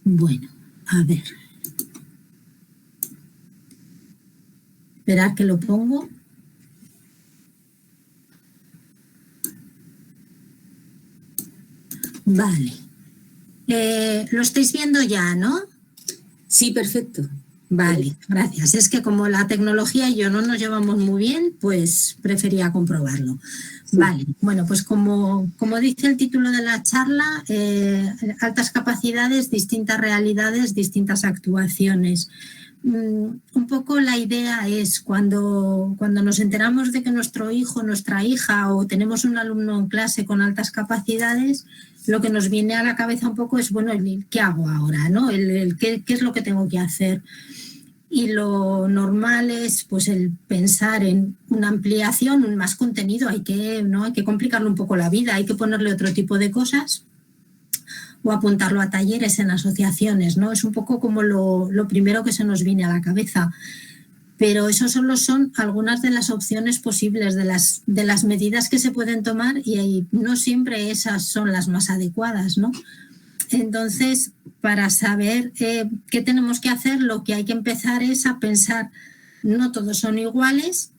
Bueno, a ver. Esperad que lo pongo. Vale. Lo estáis viendo ya, ¿no? Sí, perfecto. Vale, gracias. Es que como la tecnología y yo no nos llevamos muy bien, pues prefería comprobarlo. Sí. Vale, bueno, pues como dice el título de la charla, altas capacidades, distintas realidades, distintas actuaciones. Un poco la idea es cuando nos enteramos de que nuestro hijo, nuestra hija o tenemos un alumno en clase con altas capacidades, lo que nos viene a la cabeza un poco es, bueno, ¿qué hago ahora? ¿No? ¿Qué es lo que tengo que hacer? Y lo normal es pues el pensar en una ampliación, un más contenido, hay que complicarle un poco la vida, hay que ponerle otro tipo de cosas o apuntarlo a talleres en asociaciones, ¿no? Es un poco como lo primero que se nos viene a la cabeza. Pero eso solo son algunas de las opciones posibles, de las medidas que se pueden tomar y no siempre esas son las más adecuadas, ¿no? Entonces, para saber qué tenemos que hacer, lo que hay que empezar es a pensar, no todos son iguales,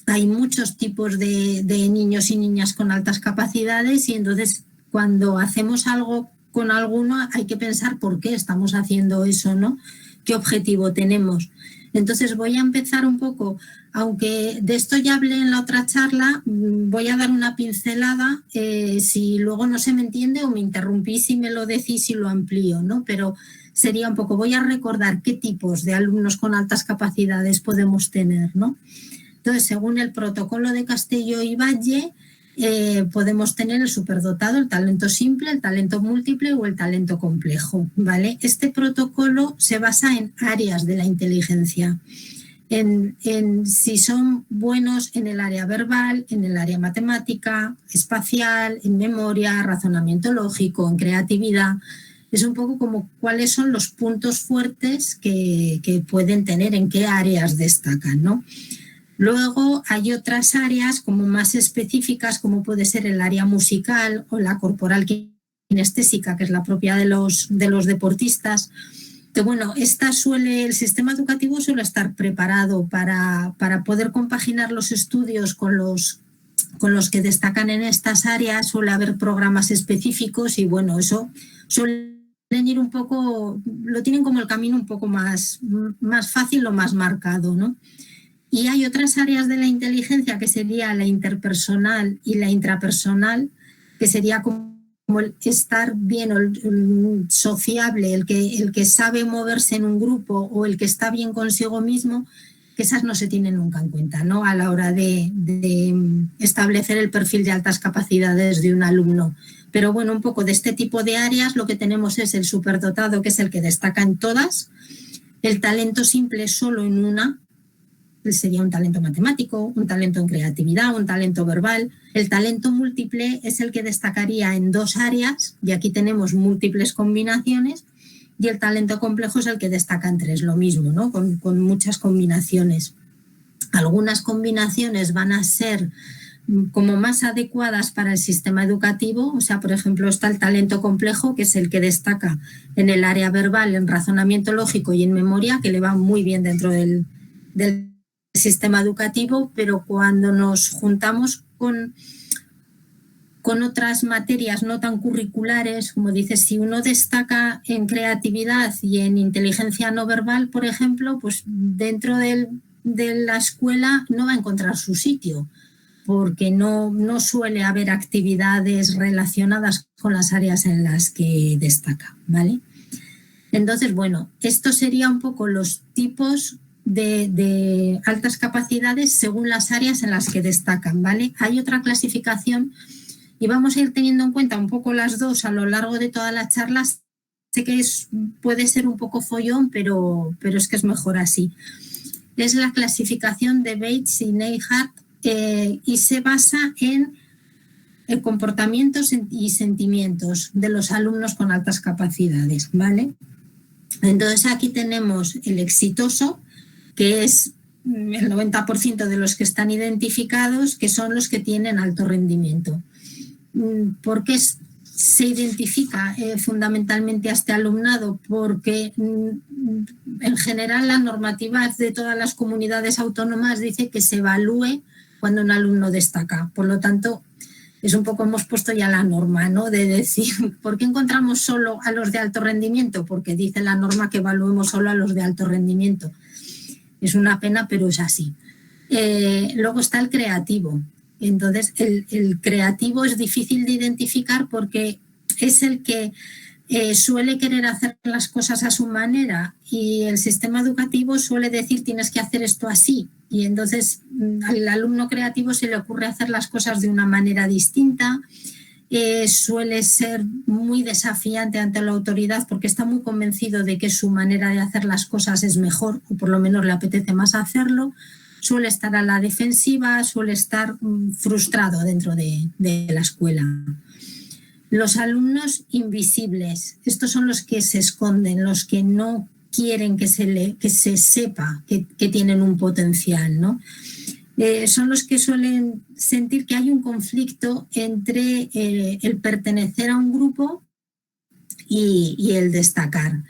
hay muchos tipos de niños y niñas con altas capacidades y entonces cuando hacemos algo con alguno hay que pensar por qué estamos haciendo eso, ¿no? ¿Qué objetivo tenemos? Entonces voy a empezar un poco, aunque de esto ya hablé en la otra charla, voy a dar una pincelada, si luego no se me entiende o me interrumpís y me lo decís y lo amplío, ¿no? Pero sería un poco, voy a recordar qué tipos de alumnos con altas capacidades podemos tener, ¿no? Entonces, según el protocolo de Castelló y Valle, podemos tener el superdotado, el talento simple, el talento múltiple o el talento complejo, ¿vale? Este protocolo se basa en áreas de la inteligencia, en si son buenos en el área verbal, en el área matemática, espacial, en memoria, razonamiento lógico, en creatividad. Es un poco como cuáles son los puntos fuertes que pueden tener, en qué áreas destacan, ¿no? Luego hay otras áreas como más específicas, como puede ser el área musical o la corporal kinestésica, que es la propia de los deportistas. Que bueno, el sistema educativo suele estar preparado para poder compaginar los estudios con los que destacan en estas áreas. Suele haber programas específicos y bueno, eso suelen ir un poco, lo tienen como el camino un poco más fácil o más marcado, ¿no? Y hay otras áreas de la inteligencia que sería la interpersonal y la intrapersonal, que sería como el estar bien o el sociable, el que sabe moverse en un grupo o el que está bien consigo mismo, que esas no se tienen nunca en cuenta, ¿no? A la hora de establecer el perfil de altas capacidades de un alumno. Pero bueno, un poco de este tipo de áreas lo que tenemos es el superdotado, que es el que destaca en todas, el talento simple solo en una, sería un talento matemático, un talento en creatividad, un talento verbal. El talento múltiple es el que destacaría en dos áreas, y aquí tenemos múltiples combinaciones, y el talento complejo es el que destaca en tres, lo mismo, ¿no? Con muchas combinaciones. Algunas combinaciones van a ser como más adecuadas para el sistema educativo, o sea, por ejemplo, está el talento complejo, que es el que destaca en el área verbal, en razonamiento lógico y en memoria, que le va muy bien dentro del sistema educativo, pero cuando nos juntamos con otras materias no tan curriculares, como dices, si uno destaca en creatividad y en inteligencia no verbal, por ejemplo, pues dentro de la escuela no va a encontrar su sitio, porque no suele haber actividades relacionadas con las áreas en las que destaca, ¿vale? Entonces, bueno, esto sería un poco los tipos de altas capacidades según las áreas en las que destacan, ¿vale? Hay otra clasificación y vamos a ir teniendo en cuenta un poco las dos a lo largo de todas las charlas. Sé que puede ser un poco follón, pero es que es mejor así. Es la clasificación de Bates y Neihart y se basa en comportamientos y sentimientos de los alumnos con altas capacidades, ¿vale? Entonces aquí tenemos el exitoso, que es el 90% de los que están identificados, que son los que tienen alto rendimiento. ¿Por qué se identifica fundamentalmente a este alumnado porque en general la normativa de todas las comunidades autónomas dice que se evalúe cuando un alumno destaca. Por lo tanto, es un poco, hemos puesto ya la norma, ¿no? De decir, ¿por qué encontramos solo a los de alto rendimiento? Porque dice la norma que evaluemos solo a los de alto rendimiento. Es una pena, pero es así. Luego está el creativo. Entonces, el creativo es difícil de identificar porque es el que suele querer hacer las cosas a su manera y el sistema educativo suele decir tienes que hacer esto así. Y entonces al alumno creativo se le ocurre hacer las cosas de una manera distinta, suele ser muy desafiante ante la autoridad porque está muy convencido de que su manera de hacer las cosas es mejor o por lo menos le apetece más hacerlo. Suele estar a la defensiva, suele estar frustrado dentro de la escuela. Los alumnos invisibles, estos son los que se esconden, los que no quieren que se sepa que tienen un potencial, ¿no? Son los que suelen sentir que hay un conflicto entre el pertenecer a un grupo y el destacar.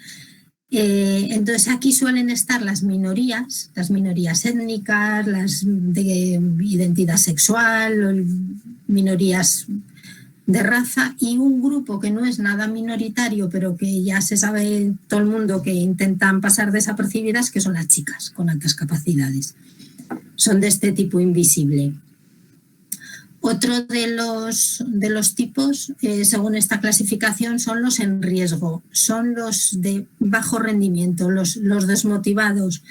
Entonces aquí suelen estar las minorías étnicas, las de identidad sexual, minorías de raza y un grupo que no es nada minoritario pero que ya se sabe todo el mundo que intentan pasar desapercibidas, que son las chicas con altas capacidades. Son de este tipo invisible. Otro de los tipos, según esta clasificación, son los en riesgo, son los de bajo rendimiento, los desmotivados.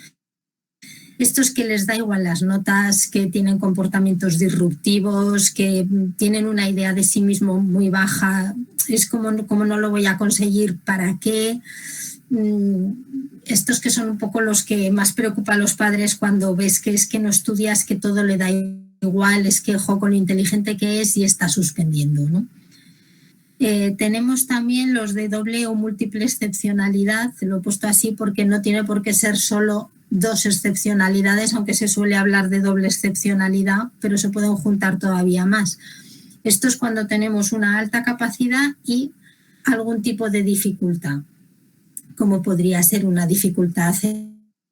Estos que les da igual las notas, que tienen comportamientos disruptivos, que tienen una idea de sí mismo muy baja, es como no lo voy a conseguir, ¿para qué? Estos que son un poco los que más preocupan a los padres cuando ves que es que no estudias, que todo le da igual, es que ojo con lo inteligente que es y está suspendiendo, ¿no? Tenemos también los de doble o múltiple excepcionalidad, lo he puesto así porque no tiene por qué ser solo dos excepcionalidades, aunque se suele hablar de doble excepcionalidad, pero se pueden juntar todavía más. Esto es cuando tenemos una alta capacidad y algún tipo de dificultad, como podría ser una dificultad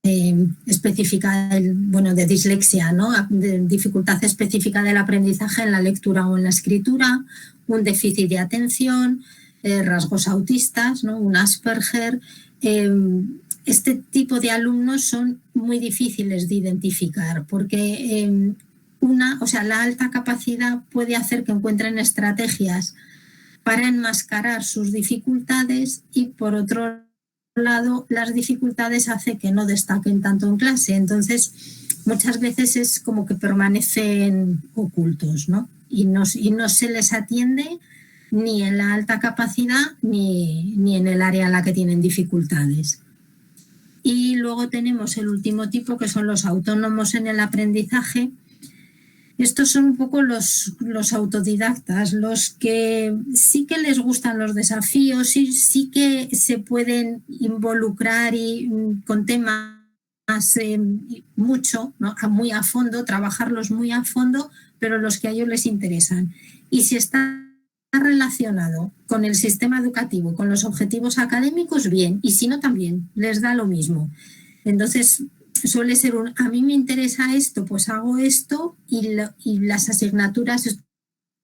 específica, de dislexia, ¿no? De dificultad específica del aprendizaje en la lectura o en la escritura, un déficit de atención, rasgos autistas, ¿no? Un Asperger. Este tipo de alumnos son muy difíciles de identificar porque la alta capacidad puede hacer que encuentren estrategias para enmascarar sus dificultades y por otro lado las dificultades hacen que no destaquen tanto en clase. Entonces muchas veces es como que permanecen ocultos, ¿no? Y no se les atiende ni en la alta capacidad ni en el área en la que tienen dificultades. Y luego tenemos el último tipo, que son los autónomos en el aprendizaje. Estos son un poco los autodidactas, los que sí que les gustan los desafíos, sí que se pueden involucrar con temas mucho, ¿no? Muy a fondo, trabajarlos muy a fondo, pero los que a ellos les interesan. Y si está relacionado con el sistema educativo, con los objetivos académicos, bien, y si no también, les da lo mismo. Entonces suele ser a mí me interesa esto, pues hago esto y las asignaturas,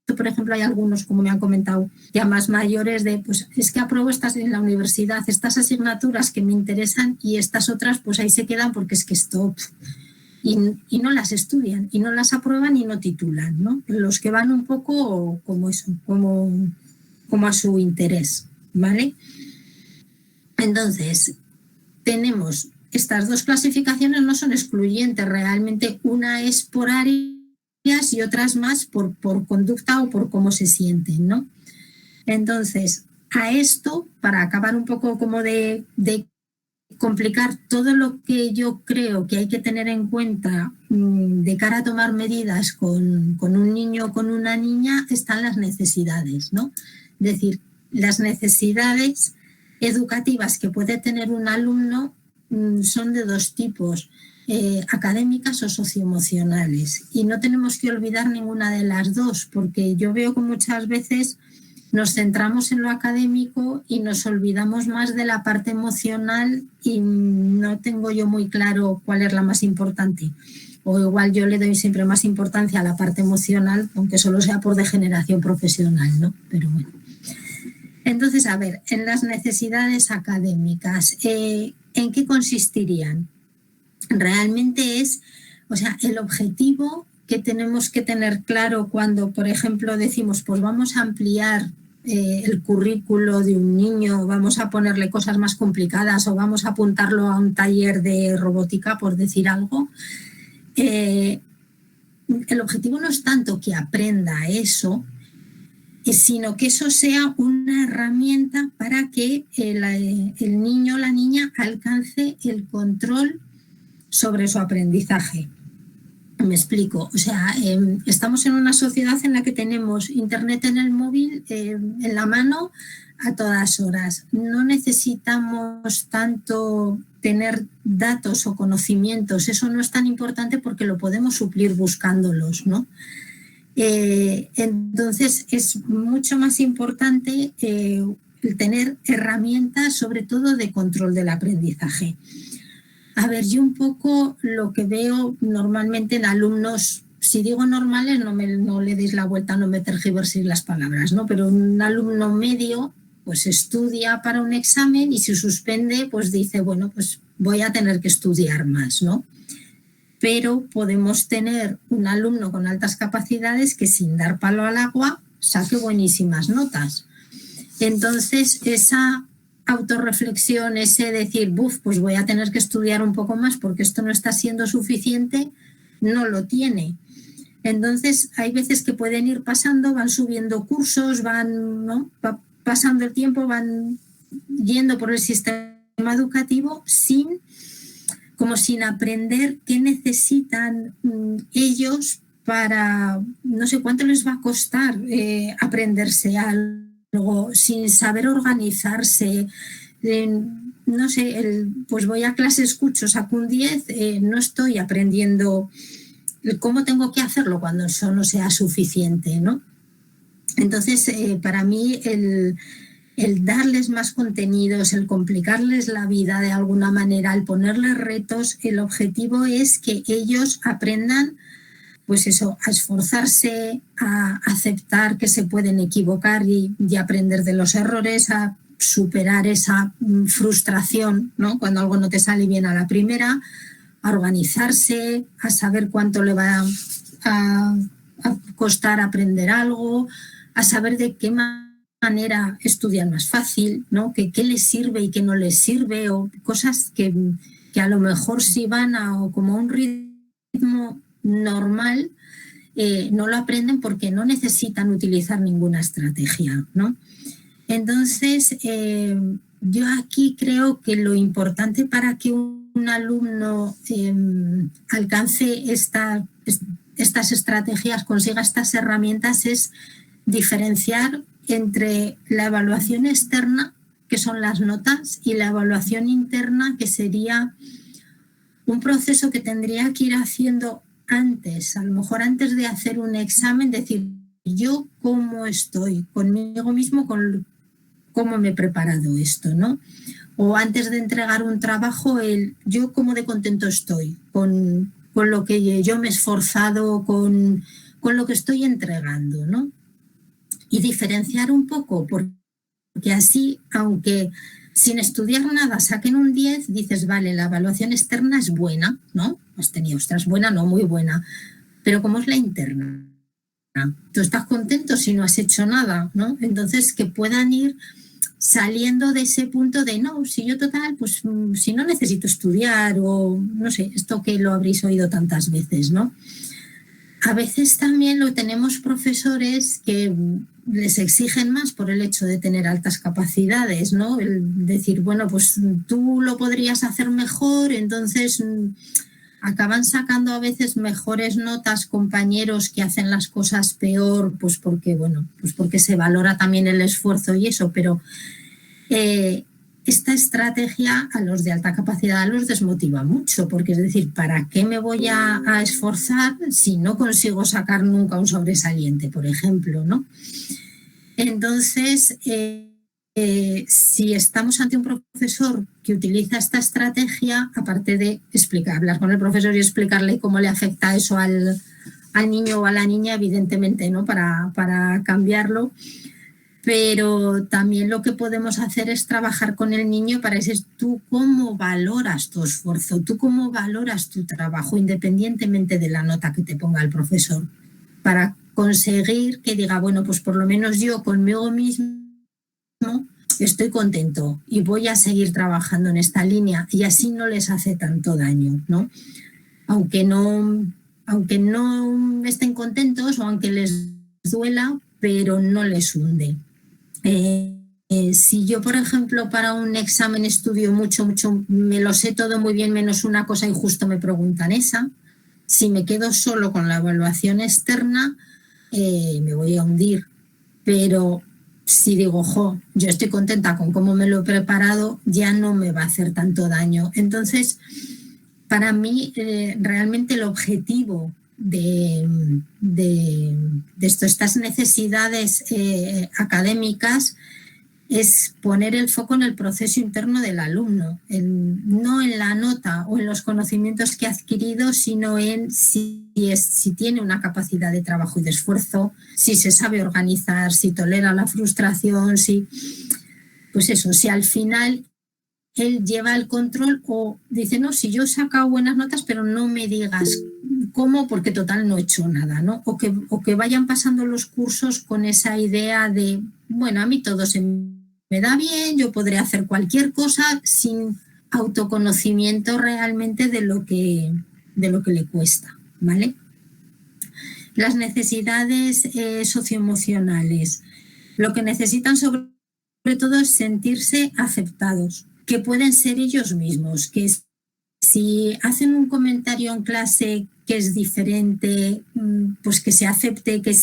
por ejemplo, hay algunos, como me han comentado, ya más mayores, pues es que apruebo estas en la universidad, estas asignaturas que me interesan y estas otras pues ahí se quedan porque es que esto... Y no las estudian, y no las aprueban y no titulan, ¿no? Los que van un poco como eso, como a su interés, ¿vale? Entonces, tenemos estas dos clasificaciones, no son excluyentes, realmente una es por áreas y otras más por conducta o por cómo se sienten, ¿no? Entonces, a esto, para acabar un poco como de complicar todo lo que yo creo que hay que tener en cuenta de cara a tomar medidas con un niño o con una niña, están las necesidades, ¿no? Es decir, las necesidades educativas que puede tener un alumno son de dos tipos, académicas o socioemocionales, y no tenemos que olvidar ninguna de las dos, porque yo veo que muchas veces nos centramos en lo académico y nos olvidamos más de la parte emocional y no tengo yo muy claro cuál es la más importante. O igual yo le doy siempre más importancia a la parte emocional, aunque solo sea por degeneración profesional, ¿no? Pero bueno. Entonces, a ver, en las necesidades académicas, ¿en qué consistirían? Realmente es, o sea, el objetivo que tenemos que tener claro cuando, por ejemplo, decimos, pues vamos a ampliar el currículo de un niño, vamos a ponerle cosas más complicadas o vamos a apuntarlo a un taller de robótica, por decir algo. El objetivo no es tanto que aprenda eso, sino que eso sea una herramienta para que el niño o la niña alcance el control sobre su aprendizaje. Me explico. O sea, estamos en una sociedad en la que tenemos internet en el móvil, en la mano, a todas horas. No necesitamos tanto tener datos o conocimientos. Eso no es tan importante porque lo podemos suplir buscándolos, ¿no? Entonces, es mucho más importante tener herramientas, sobre todo de control del aprendizaje. A ver, yo un poco lo que veo normalmente en alumnos, si digo normales, no le deis la vuelta, no me tergiverséis las palabras, ¿no? Pero un alumno medio, pues estudia para un examen y si suspende, pues dice, bueno, pues voy a tener que estudiar más, ¿no? Pero podemos tener un alumno con altas capacidades que sin dar palo al agua saque buenísimas notas. Entonces, esa autorreflexión, ese decir, pues voy a tener que estudiar un poco más porque esto no está siendo suficiente, no lo tiene. Entonces, hay veces que pueden ir pasando, van subiendo cursos, van, ¿no? Va pasando el tiempo, van yendo por el sistema educativo como sin aprender qué necesitan ellos para, no sé cuánto les va a costar aprenderse algo, sin saber organizarse. No sé, pues voy a clase, escucho, saco un 10, no estoy aprendiendo cómo tengo que hacerlo cuando eso no sea suficiente, ¿no? Entonces, para mí, el darles más contenidos, el complicarles la vida de alguna manera, el ponerles retos, el objetivo es que ellos aprendan, pues eso, a esforzarse, a aceptar que se pueden equivocar y aprender de los errores, a superar esa frustración, ¿no? Cuando algo no te sale bien a la primera, a organizarse, a saber cuánto le va a costar aprender algo, a saber de qué manera estudiar más fácil, ¿no? Que qué les sirve y qué no les sirve, o cosas que a lo mejor si van como a un ritmo normal, no lo aprenden porque no necesitan utilizar ninguna estrategia, ¿no? Entonces, yo aquí creo que lo importante para que un alumno alcance estas estrategias, consiga estas herramientas, es diferenciar entre la evaluación externa, que son las notas, y la evaluación interna, que sería un proceso que tendría que ir haciendo antes, a lo mejor antes de hacer un examen, decir, yo cómo estoy conmigo mismo, con cómo me he preparado esto, ¿no? O antes de entregar un trabajo, yo cómo de contento estoy con lo que yo me he esforzado, con lo que estoy entregando, ¿no? Y diferenciar un poco, porque así, aunque sin estudiar nada saquen un 10, dices, vale, la evaluación externa es buena, ¿no? Has tenido, ostras, buena, no, muy buena. Pero ¿cómo es la interna? Tú estás contento si no has hecho nada, ¿no? Entonces, que puedan ir saliendo de ese punto de, no, si yo total, pues si no necesito estudiar, o no sé, esto que lo habréis oído tantas veces, ¿no? A veces también lo tenemos profesores que les exigen más por el hecho de tener altas capacidades, ¿no? El decir, bueno, pues tú lo podrías hacer mejor, entonces acaban sacando a veces mejores notas compañeros que hacen las cosas peor, pues porque, bueno, pues porque se valora también el esfuerzo y eso, pero esta estrategia a los de alta capacidad los desmotiva mucho, porque es decir, ¿para qué me voy a esforzar si no consigo sacar nunca un sobresaliente, por ejemplo, ¿no? Entonces, si estamos ante un profesor que utiliza esta estrategia, aparte de hablar con el profesor y explicarle cómo le afecta eso al niño o a la niña, evidentemente, ¿no? Para cambiarlo, pero también lo que podemos hacer es trabajar con el niño para decir tú cómo valoras tu esfuerzo, tú cómo valoras tu trabajo, independientemente de la nota que te ponga el profesor, para conseguir que diga, bueno, pues por lo menos yo conmigo mismo estoy contento y voy a seguir trabajando en esta línea, y así no les hace tanto daño, ¿no? Aunque no estén contentos o aunque les duela, pero no les hunde. Si yo, por ejemplo, para un examen estudio mucho, me lo sé todo muy bien menos una cosa y justo me preguntan esa, si me quedo solo con la evaluación externa, me voy a hundir. Pero si digo, yo estoy contenta con cómo me lo he preparado, ya no me va a hacer tanto daño. Entonces, para mí, realmente el objetivo de estas necesidades académicas es poner el foco en el proceso interno del alumno, no en la nota o en los conocimientos que ha adquirido, sino en si tiene una capacidad de trabajo y de esfuerzo, si se sabe organizar, si tolera la frustración, pues eso, si al final él lleva el control o dice, no, si yo he sacado buenas notas, pero no me digas cómo, porque total no he hecho nada, ¿no? O que vayan pasando los cursos con esa idea de, bueno, a mí todo se me da bien, yo podré hacer cualquier cosa sin autoconocimiento realmente de lo que le cuesta, ¿vale? Las necesidades socioemocionales. Lo que necesitan sobre todo es sentirse aceptados, que pueden ser ellos mismos, que si hacen un comentario en clase que es diferente, pues que se acepte, que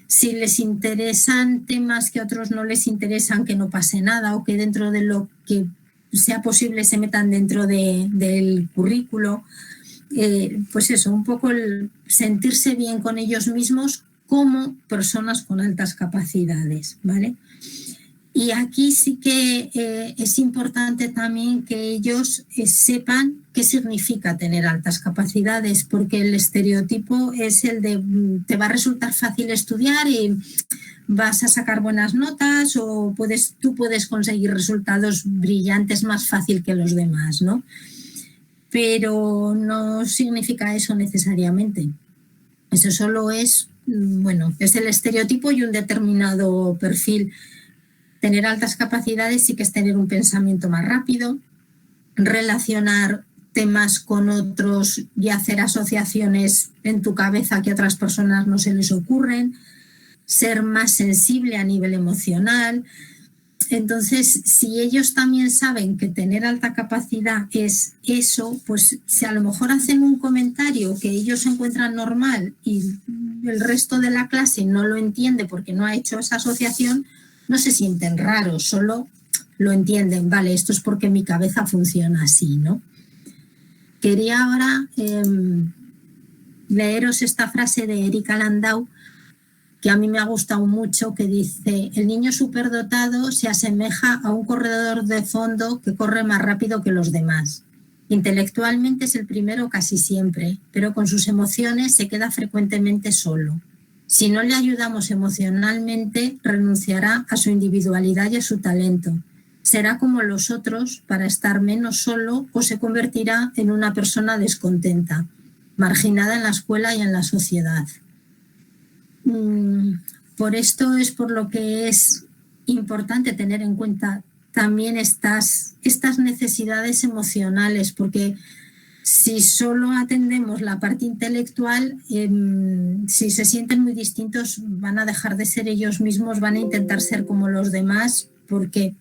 si les interesan temas que a otros no les interesan, que no pase nada, o que dentro de lo que sea posible se metan dentro del currículo. Pues eso, un poco el sentirse bien con ellos mismos como personas con altas capacidades, ¿vale? Y aquí sí que es importante también que ellos sepan qué significa tener altas capacidades, porque el estereotipo es el de te va a resultar fácil estudiar y vas a sacar buenas notas, o tú puedes conseguir resultados brillantes más fácil que los demás, ¿no? Pero no significa eso necesariamente. Eso solo es, bueno, es el estereotipo y un determinado perfil. Tener altas capacidades sí que es tener un pensamiento más rápido, relacionar temas con otros y hacer asociaciones en tu cabeza que a otras personas no se les ocurren, ser más sensible a nivel emocional. Entonces, si ellos también saben que tener alta capacidad es eso, pues si a lo mejor hacen un comentario que ellos encuentran normal y el resto de la clase no lo entiende porque no ha hecho esa asociación, no se sienten raros, solo lo entienden, vale, esto es porque mi cabeza funciona así, ¿no? Quería ahora leeros esta frase de Erika Landau, que a mí me ha gustado mucho, que dice: el niño superdotado se asemeja a un corredor de fondo que corre más rápido que los demás. Intelectualmente es el primero casi siempre, pero con sus emociones se queda frecuentemente solo. Si no le ayudamos emocionalmente, renunciará a su individualidad y a su talento. Será como los otros para estar menos solo, o se convertirá en una persona descontenta, marginada en la escuela y en la sociedad. Por esto es por lo que es importante tener en cuenta también estas necesidades emocionales, porque si solo atendemos la parte intelectual, si se sienten muy distintos, van a dejar de ser ellos mismos, van a intentar ser como los demás, porque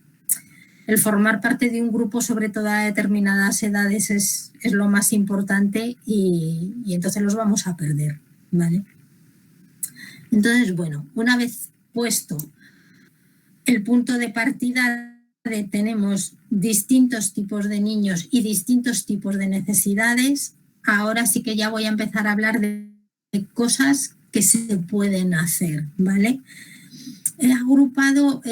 el formar parte de un grupo, sobre todo a determinadas edades, es lo más importante, y entonces los vamos a perder, ¿vale? Entonces, bueno, una vez puesto el punto de partida de tenemos distintos tipos de niños y distintos tipos de necesidades, ahora sí que ya voy a empezar a hablar de cosas que se pueden hacer, ¿vale? He agrupado,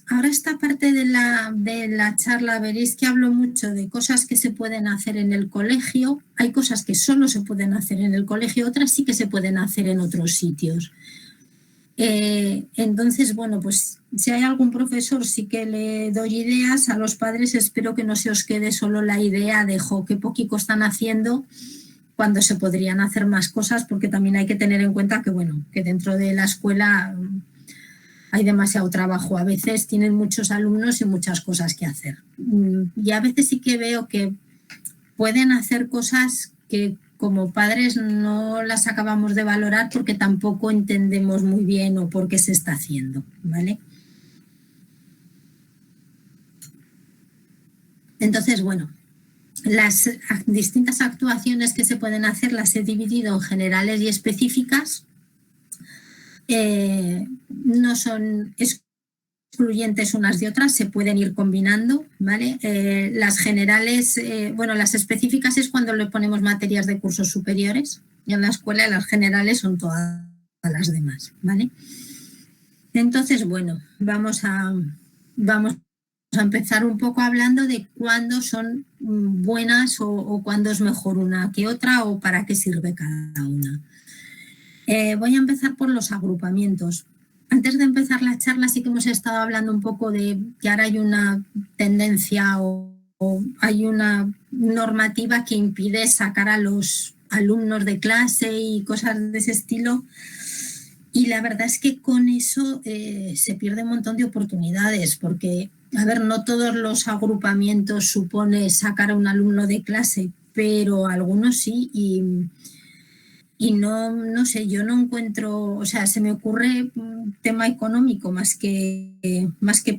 ahora esta parte de la charla veréis que hablo mucho de cosas que se pueden hacer en el colegio. Hay cosas que solo se pueden hacer en el colegio, otras sí que se pueden hacer en otros sitios. Entonces, bueno, pues si hay algún profesor sí que le doy ideas a los padres, espero que no se os quede solo la idea de jo, qué poquito están haciendo cuando se podrían hacer más cosas, porque también hay que tener en cuenta que, bueno, que dentro de la escuela hay demasiado trabajo, a veces tienen muchos alumnos y muchas cosas que hacer. Y a veces sí que veo que pueden hacer cosas que como padres no las acabamos de valorar porque tampoco entendemos muy bien o por qué se está haciendo, ¿vale? Entonces, bueno, las distintas actuaciones que se pueden hacer las he dividido en generales y específicas. No son excluyentes unas de otras, se pueden ir combinando, ¿vale? Las generales, bueno, las específicas es cuando le ponemos materias de cursos superiores y en la escuela las generales son todas las demás, ¿vale? Entonces, bueno, vamos a empezar un poco hablando de cuándo son buenas o cuándo es mejor una que otra o para qué sirve cada una. Voy a empezar por los agrupamientos. Antes de empezar la charla sí que hemos estado hablando un poco de que ahora hay una tendencia o hay una normativa que impide sacar a los alumnos de clase y cosas de ese estilo. Y la verdad es que con eso se pierde un montón de oportunidades porque, a ver, no todos los agrupamientos supone sacar a un alumno de clase, pero algunos sí y no sé, yo no encuentro, o sea, se me ocurre un tema económico más que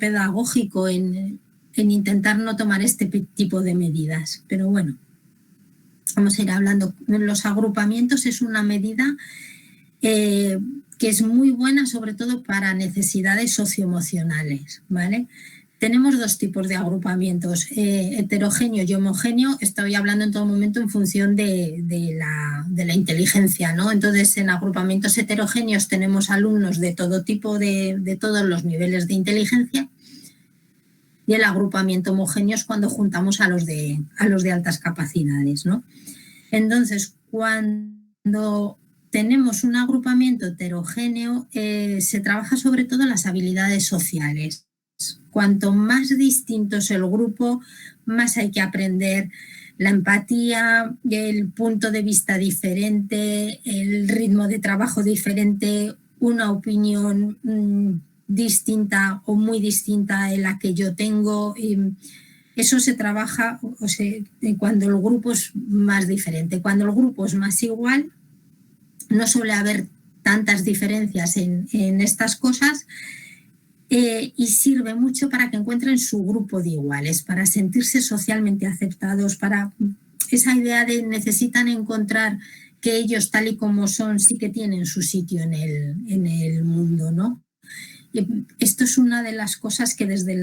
pedagógico en intentar no tomar este tipo de medidas. Pero bueno, vamos a ir hablando. Los agrupamientos es una medida que es muy buena sobre todo para necesidades socioemocionales, ¿vale? Tenemos dos tipos de agrupamientos, heterogéneo y homogéneo. Estoy hablando en todo momento en función de la inteligencia, ¿no? Entonces, en agrupamientos heterogéneos tenemos alumnos de todo tipo, de todos los niveles de inteligencia. Y el agrupamiento homogéneo es cuando juntamos a los de altas capacidades, ¿no? Entonces, cuando tenemos un agrupamiento heterogéneo, se trabaja sobre todo las habilidades sociales. Cuanto más distinto es el grupo, más hay que aprender la empatía, el punto de vista diferente, el ritmo de trabajo diferente, una opinión distinta o muy distinta de la que yo tengo. Eso se trabaja cuando el grupo es más diferente. Cuando el grupo es más igual, no suele haber tantas diferencias en estas cosas. Y sirve mucho para que encuentren su grupo de iguales, para sentirse socialmente aceptados, para esa idea de necesitan encontrar que ellos tal y como son sí que tienen su sitio en el mundo, ¿no? Y esto es una de las cosas que desde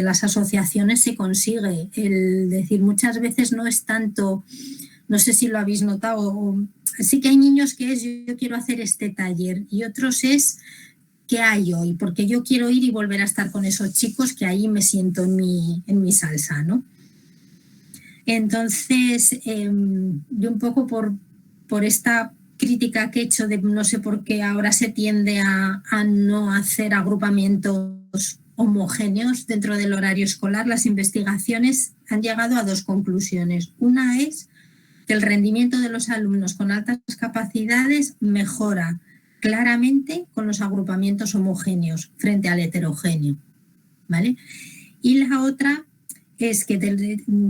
las asociaciones se consigue, el decir muchas veces no es tanto, no sé si lo habéis notado, sí que hay niños que es yo quiero hacer este taller y otros es ¿qué hay hoy? Porque yo quiero ir y volver a estar con esos chicos que ahí me siento en mi salsa, ¿no? Entonces, yo un poco por esta crítica que he hecho de no sé por qué ahora se tiende a no hacer agrupamientos homogéneos dentro del horario escolar, las investigaciones han llegado a dos conclusiones. Una es que el rendimiento de los alumnos con altas capacidades mejora claramente con los agrupamientos homogéneos frente al heterogéneo, ¿vale? Y la otra es que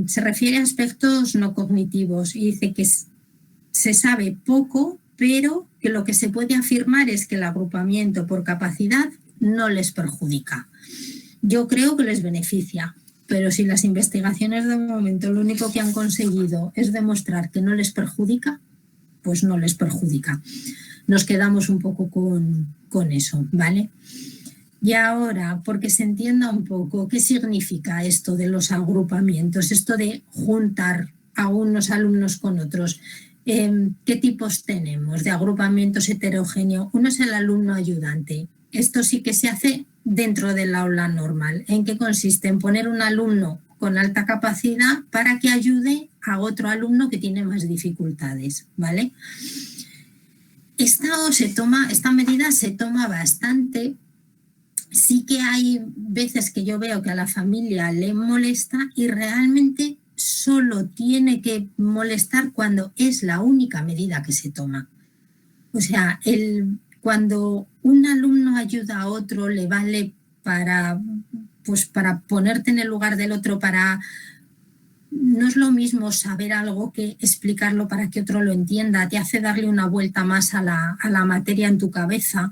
se refiere a aspectos no cognitivos y dice que se sabe poco, pero que lo que se puede afirmar es que el agrupamiento por capacidad no les perjudica. Yo creo que les beneficia, pero si las investigaciones de momento lo único que han conseguido es demostrar que no les perjudica, pues no les perjudica. Nos quedamos un poco con eso, ¿vale? Y ahora, porque se entienda un poco qué significa esto de los agrupamientos, esto de juntar a unos alumnos con otros, ¿qué tipos tenemos de agrupamientos heterogéneos? Uno es el alumno ayudante. esto sí que se hace dentro del aula normal. ¿En qué consiste? En poner un alumno con alta capacidad para que ayude a otro alumno que tiene más dificultades, ¿vale? Esta medida se toma bastante. Sí que hay veces que yo veo que a la familia le molesta y realmente solo tiene que molestar cuando es la única medida que se toma. O sea, cuando un alumno ayuda a otro le vale para ponerte en el lugar del otro, no es lo mismo saber algo que explicarlo para que otro lo entienda, te hace darle una vuelta más a la materia en tu cabeza.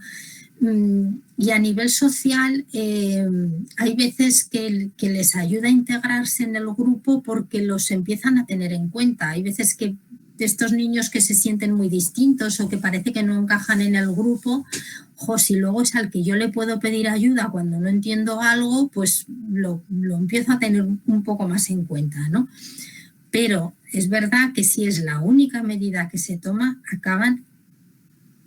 Y a nivel social hay veces que les ayuda a integrarse en el grupo porque los empiezan a tener en cuenta. Hay veces que de estos niños que se sienten muy distintos o que parece que no encajan en el grupo, si luego es al que yo le puedo pedir ayuda cuando no entiendo algo, pues lo empiezo a tener un poco más en cuenta, ¿no? Pero es verdad que si es la única medida que se toma, acaban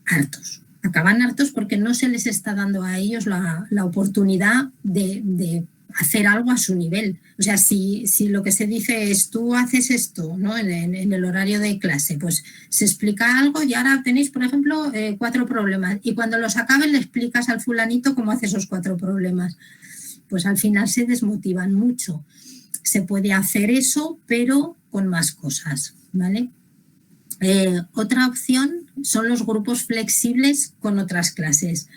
hartos. Acaban hartos porque no se les está dando a ellos la oportunidad de hacer algo a su nivel. O sea, si lo que se dice es tú haces esto, ¿no? en el horario de clase, pues se explica algo y ahora tenéis, por ejemplo, 4 problemas y cuando los acaben le explicas al fulanito cómo hace esos 4 problemas. Pues al final se desmotivan mucho. Se puede hacer eso, pero con más cosas, ¿vale? Otra opción son los grupos flexibles con otras clases.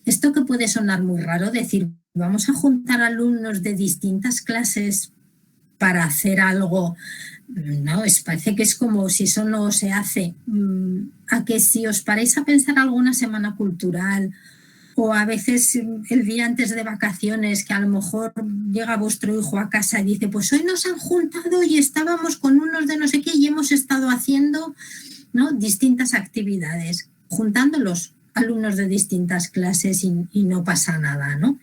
Esto que puede sonar muy raro, decir, vamos a juntar alumnos de distintas clases para hacer algo, no, parece que es como si eso no se hace. A que si os paráis a pensar alguna semana cultural o a veces el día antes de vacaciones que a lo mejor llega vuestro hijo a casa y dice, pues hoy nos han juntado y estábamos con unos de no sé qué y hemos estado haciendo, ¿no?, distintas actividades, juntando los alumnos de distintas clases y no pasa nada, ¿no?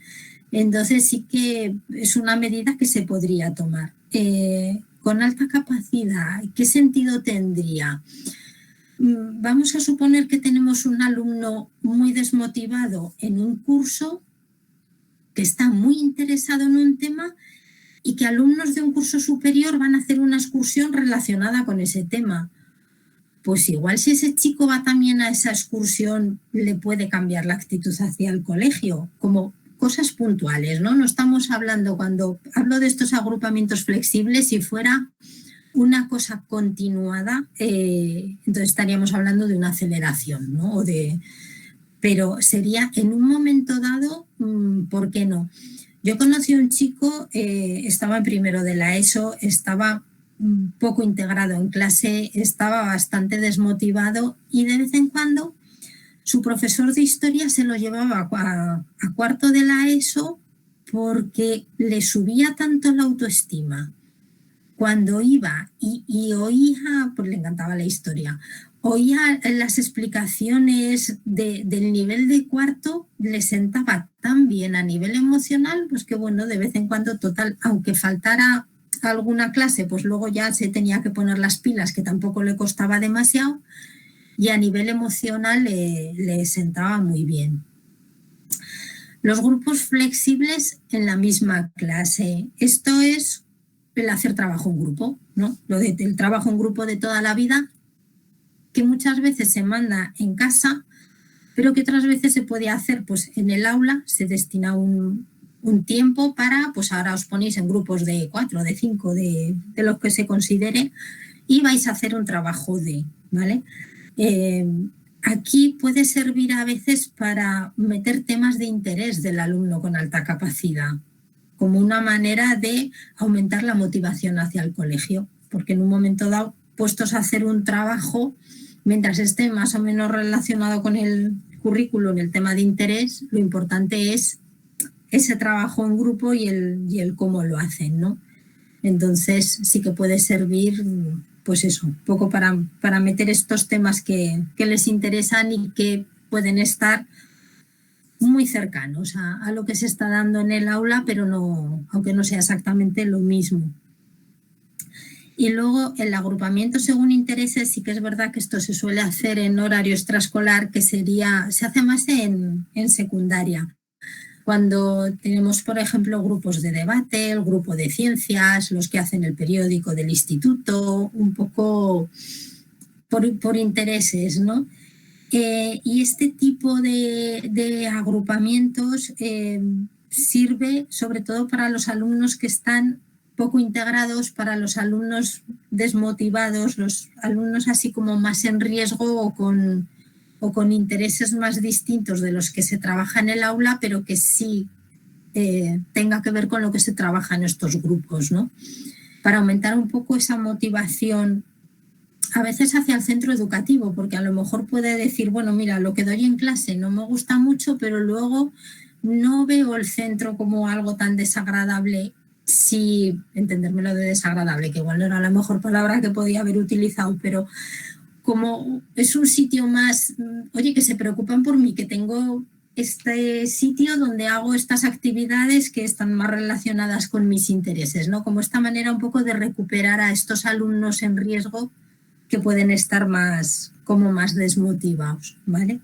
Entonces sí que es una medida que se podría tomar. Con alta capacidad, ¿qué sentido tendría? Vamos a suponer que tenemos un alumno muy desmotivado en un curso que está muy interesado en un tema y que alumnos de un curso superior van a hacer una excursión relacionada con ese tema. Pues igual si ese chico va también a esa excursión le puede cambiar la actitud hacia el colegio, como cosas puntuales, ¿no? No estamos hablando, cuando hablo de estos agrupamientos flexibles, si fuera una cosa continuada, entonces estaríamos hablando de una aceleración, ¿no? Pero sería en un momento dado, ¿por qué no? Yo conocí a un chico, estaba en primero de la ESO, estaba poco integrado en clase, estaba bastante desmotivado y de vez en cuando su profesor de historia se lo llevaba a cuarto de la ESO porque le subía tanto la autoestima. Cuando iba y oía, pues le encantaba la historia, oía las explicaciones del nivel de cuarto, le sentaba tan bien a nivel emocional, pues que bueno, de vez en cuando, total, aunque faltara alguna clase, pues luego ya se tenía que poner las pilas, que tampoco le costaba demasiado, y a nivel emocional le sentaba muy bien. Los grupos flexibles en la misma clase. Esto es el hacer trabajo en grupo, ¿no? El trabajo en grupo de toda la vida, que muchas veces se manda en casa, pero que otras veces se puede hacer pues en el aula, se destina un tiempo para, pues ahora os ponéis en grupos de 4, de 5, de los que se considere y vais a hacer un trabajo ¿vale? Aquí puede servir a veces para meter temas de interés del alumno con alta capacidad, como una manera de aumentar la motivación hacia el colegio, porque en un momento dado, puestos a hacer un trabajo, mientras esté más o menos relacionado con el currículum, el tema de interés, lo importante es ese trabajo en grupo y el cómo lo hacen, ¿no? Entonces sí que puede servir, pues eso, un poco para meter estos temas que les interesan y que pueden estar muy cercanos a lo que se está dando en el aula, pero no, aunque no sea exactamente lo mismo. Y luego el agrupamiento según intereses, sí que es verdad que esto se suele hacer en horario extraescolar, que se hace más en secundaria. Cuando tenemos, por ejemplo, grupos de debate, el grupo de ciencias, los que hacen el periódico del instituto, un poco por intereses, ¿no? Y este tipo de agrupamientos sirve sobre todo para los alumnos que están poco integrados, para los alumnos desmotivados, los alumnos así como más en riesgo o con intereses más distintos de los que se trabaja en el aula, pero que sí tenga que ver con lo que se trabaja en estos grupos, ¿no? Para aumentar un poco esa motivación, a veces hacia el centro educativo, porque a lo mejor puede decir, bueno, mira, lo que doy en clase no me gusta mucho, pero luego no veo el centro como algo tan desagradable. Sí, entendérmelo de desagradable, que igual no era la mejor palabra que podía haber utilizado, pero como es un sitio más, oye, que se preocupan por mí, que tengo este sitio donde hago estas actividades que están más relacionadas con mis intereses, ¿no? Como esta manera un poco de recuperar a estos alumnos en riesgo que pueden estar como más desmotivados, ¿vale?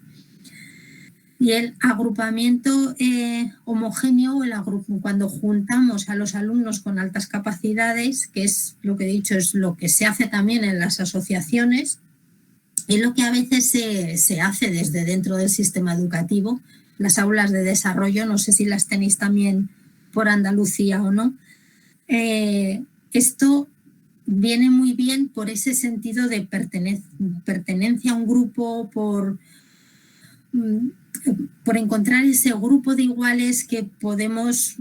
Y el agrupamiento homogéneo, cuando juntamos a los alumnos con altas capacidades, que es lo que he dicho, es lo que se hace también en las asociaciones, y lo que a veces se hace desde dentro del sistema educativo, las aulas de desarrollo, no sé si las tenéis también por Andalucía o no. Esto viene muy bien por ese sentido de pertenencia a un grupo, por encontrar ese grupo de iguales que podemos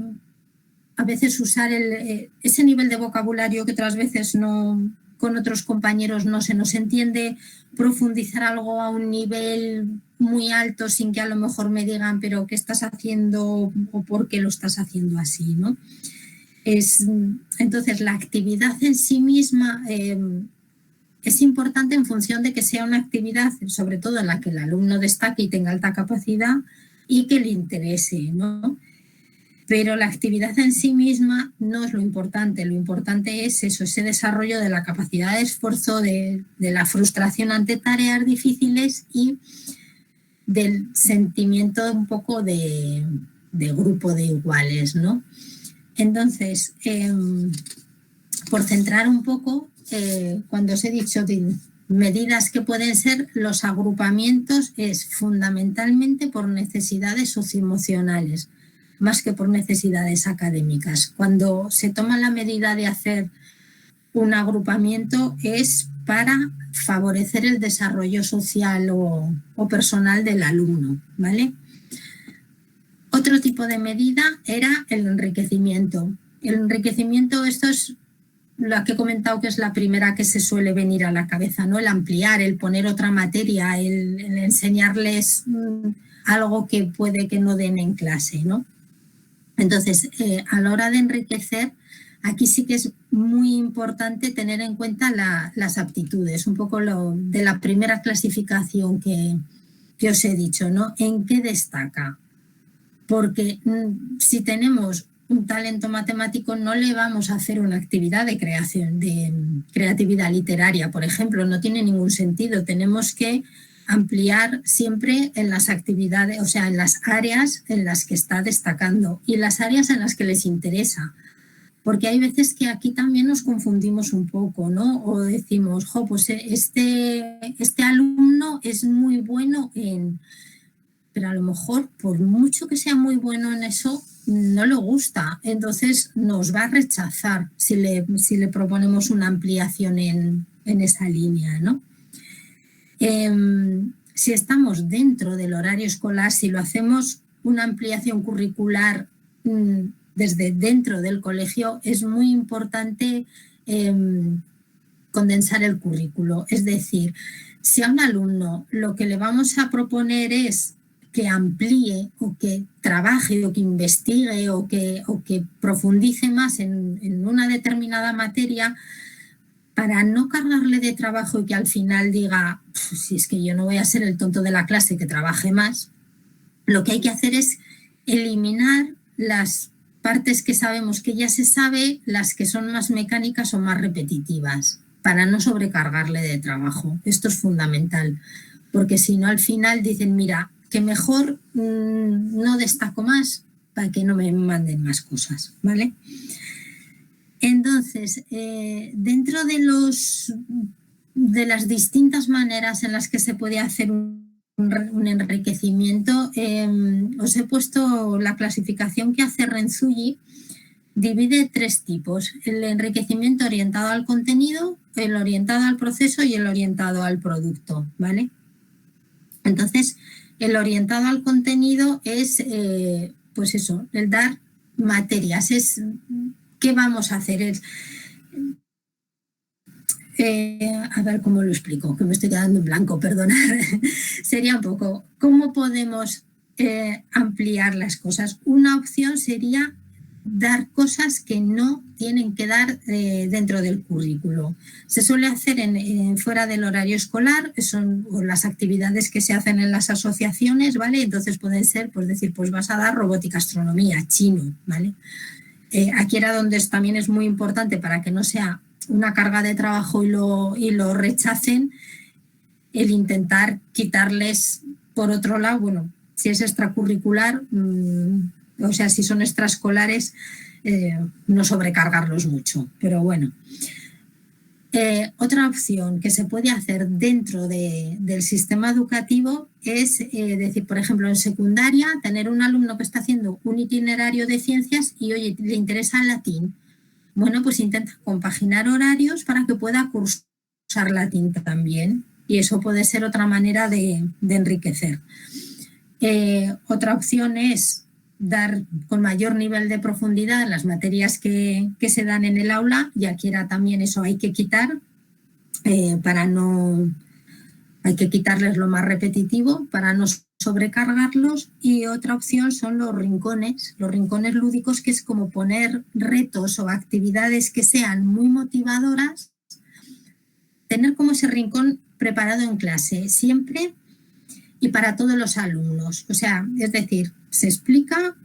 a veces usar ese nivel de vocabulario que otras veces no, con otros compañeros no se nos entiende, profundizar algo a un nivel muy alto sin que a lo mejor me digan pero qué estás haciendo o por qué lo estás haciendo así, ¿no? Entonces la actividad en sí misma es importante en función de que sea una actividad sobre todo en la que el alumno destaque y tenga alta capacidad y que le interese, ¿no? Pero la actividad en sí misma no es lo importante es eso, ese desarrollo de la capacidad de esfuerzo, de la frustración ante tareas difíciles y del sentimiento un poco de grupo de iguales, ¿no? Entonces, por centrar un poco, cuando os he dicho de medidas que pueden ser, los agrupamientos es fundamentalmente por necesidades socioemocionales, más que por necesidades académicas. Cuando se toma la medida de hacer un agrupamiento es para favorecer el desarrollo social o personal del alumno, ¿vale? Otro tipo de medida era el enriquecimiento. El enriquecimiento, esto es lo que he comentado que es la primera que se suele venir a la cabeza, ¿no? El ampliar, el poner otra materia, el enseñarles algo que puede que no den en clase, ¿no? Entonces, a la hora de enriquecer, aquí sí que es muy importante tener en cuenta las aptitudes, un poco de la primera clasificación que os he dicho, ¿no? ¿En qué destaca? Porque si tenemos un talento matemático no le vamos a hacer una actividad de creación, de creatividad literaria, por ejemplo, no tiene ningún sentido. Tenemos que ampliar siempre en las actividades, o sea, en las áreas en las que está destacando y en las áreas en las que les interesa. Porque hay veces que aquí también nos confundimos un poco, ¿no? O decimos, jo, pues este alumno es muy bueno en... Pero a lo mejor, por mucho que sea muy bueno en eso, no le gusta. Entonces nos va a rechazar si le proponemos una ampliación en esa línea, ¿no? Si estamos dentro del horario escolar, si lo hacemos una ampliación curricular desde dentro del colegio, es muy importante condensar el currículo. Es decir, si a un alumno lo que le vamos a proponer es que amplíe o que trabaje o que investigue o que profundice más en una determinada materia, para no cargarle de trabajo y que al final diga, si es que yo no voy a ser el tonto de la clase que trabaje más, lo que hay que hacer es eliminar las partes que sabemos que ya se sabe, las que son más mecánicas o más repetitivas, para no sobrecargarle de trabajo. Esto es fundamental, porque si no al final dicen, mira, que mejor no destaco más para que no me manden más cosas, ¿vale? Entonces, dentro de las distintas maneras en las que se puede hacer un enriquecimiento, os he puesto la clasificación que hace Renzulli, divide 3 tipos: el enriquecimiento orientado al contenido, el orientado al proceso y el orientado al producto, ¿vale? Entonces, el orientado al contenido es, pues eso, el dar materias, es ¿qué vamos a hacer? A ver cómo lo explico, que me estoy quedando en blanco, perdonad. Sería un poco, ¿cómo podemos ampliar las cosas? Una opción sería dar cosas que no tienen que dar dentro del currículo. Se suele hacer fuera del horario escolar, son las actividades que se hacen en las asociaciones, ¿vale? Entonces pueden ser, pues decir, pues vas a dar robótica, astronomía, chino, ¿vale? Aquí era donde también es muy importante, para que no sea una carga de trabajo y lo rechacen, el intentar quitarles, por otro lado, bueno, si es extracurricular, o sea, si son extraescolares, no sobrecargarlos mucho, pero bueno. Otra opción que se puede hacer dentro del sistema educativo es decir, por ejemplo, en secundaria, tener un alumno que está haciendo un itinerario de ciencias y, oye, le interesa el latín. Bueno, pues intenta compaginar horarios para que pueda cursar latín también, y eso puede ser otra manera de enriquecer. Otra opción es dar con mayor nivel de profundidad las materias que se dan en el aula, y aquí era también eso, hay que quitar hay que quitarles lo más repetitivo para no sobrecargarlos. Y otra opción son los rincones lúdicos, que es como poner retos o actividades que sean muy motivadoras, tener como ese rincón preparado en clase siempre y para todos los alumnos. O sea, es decir, se explica,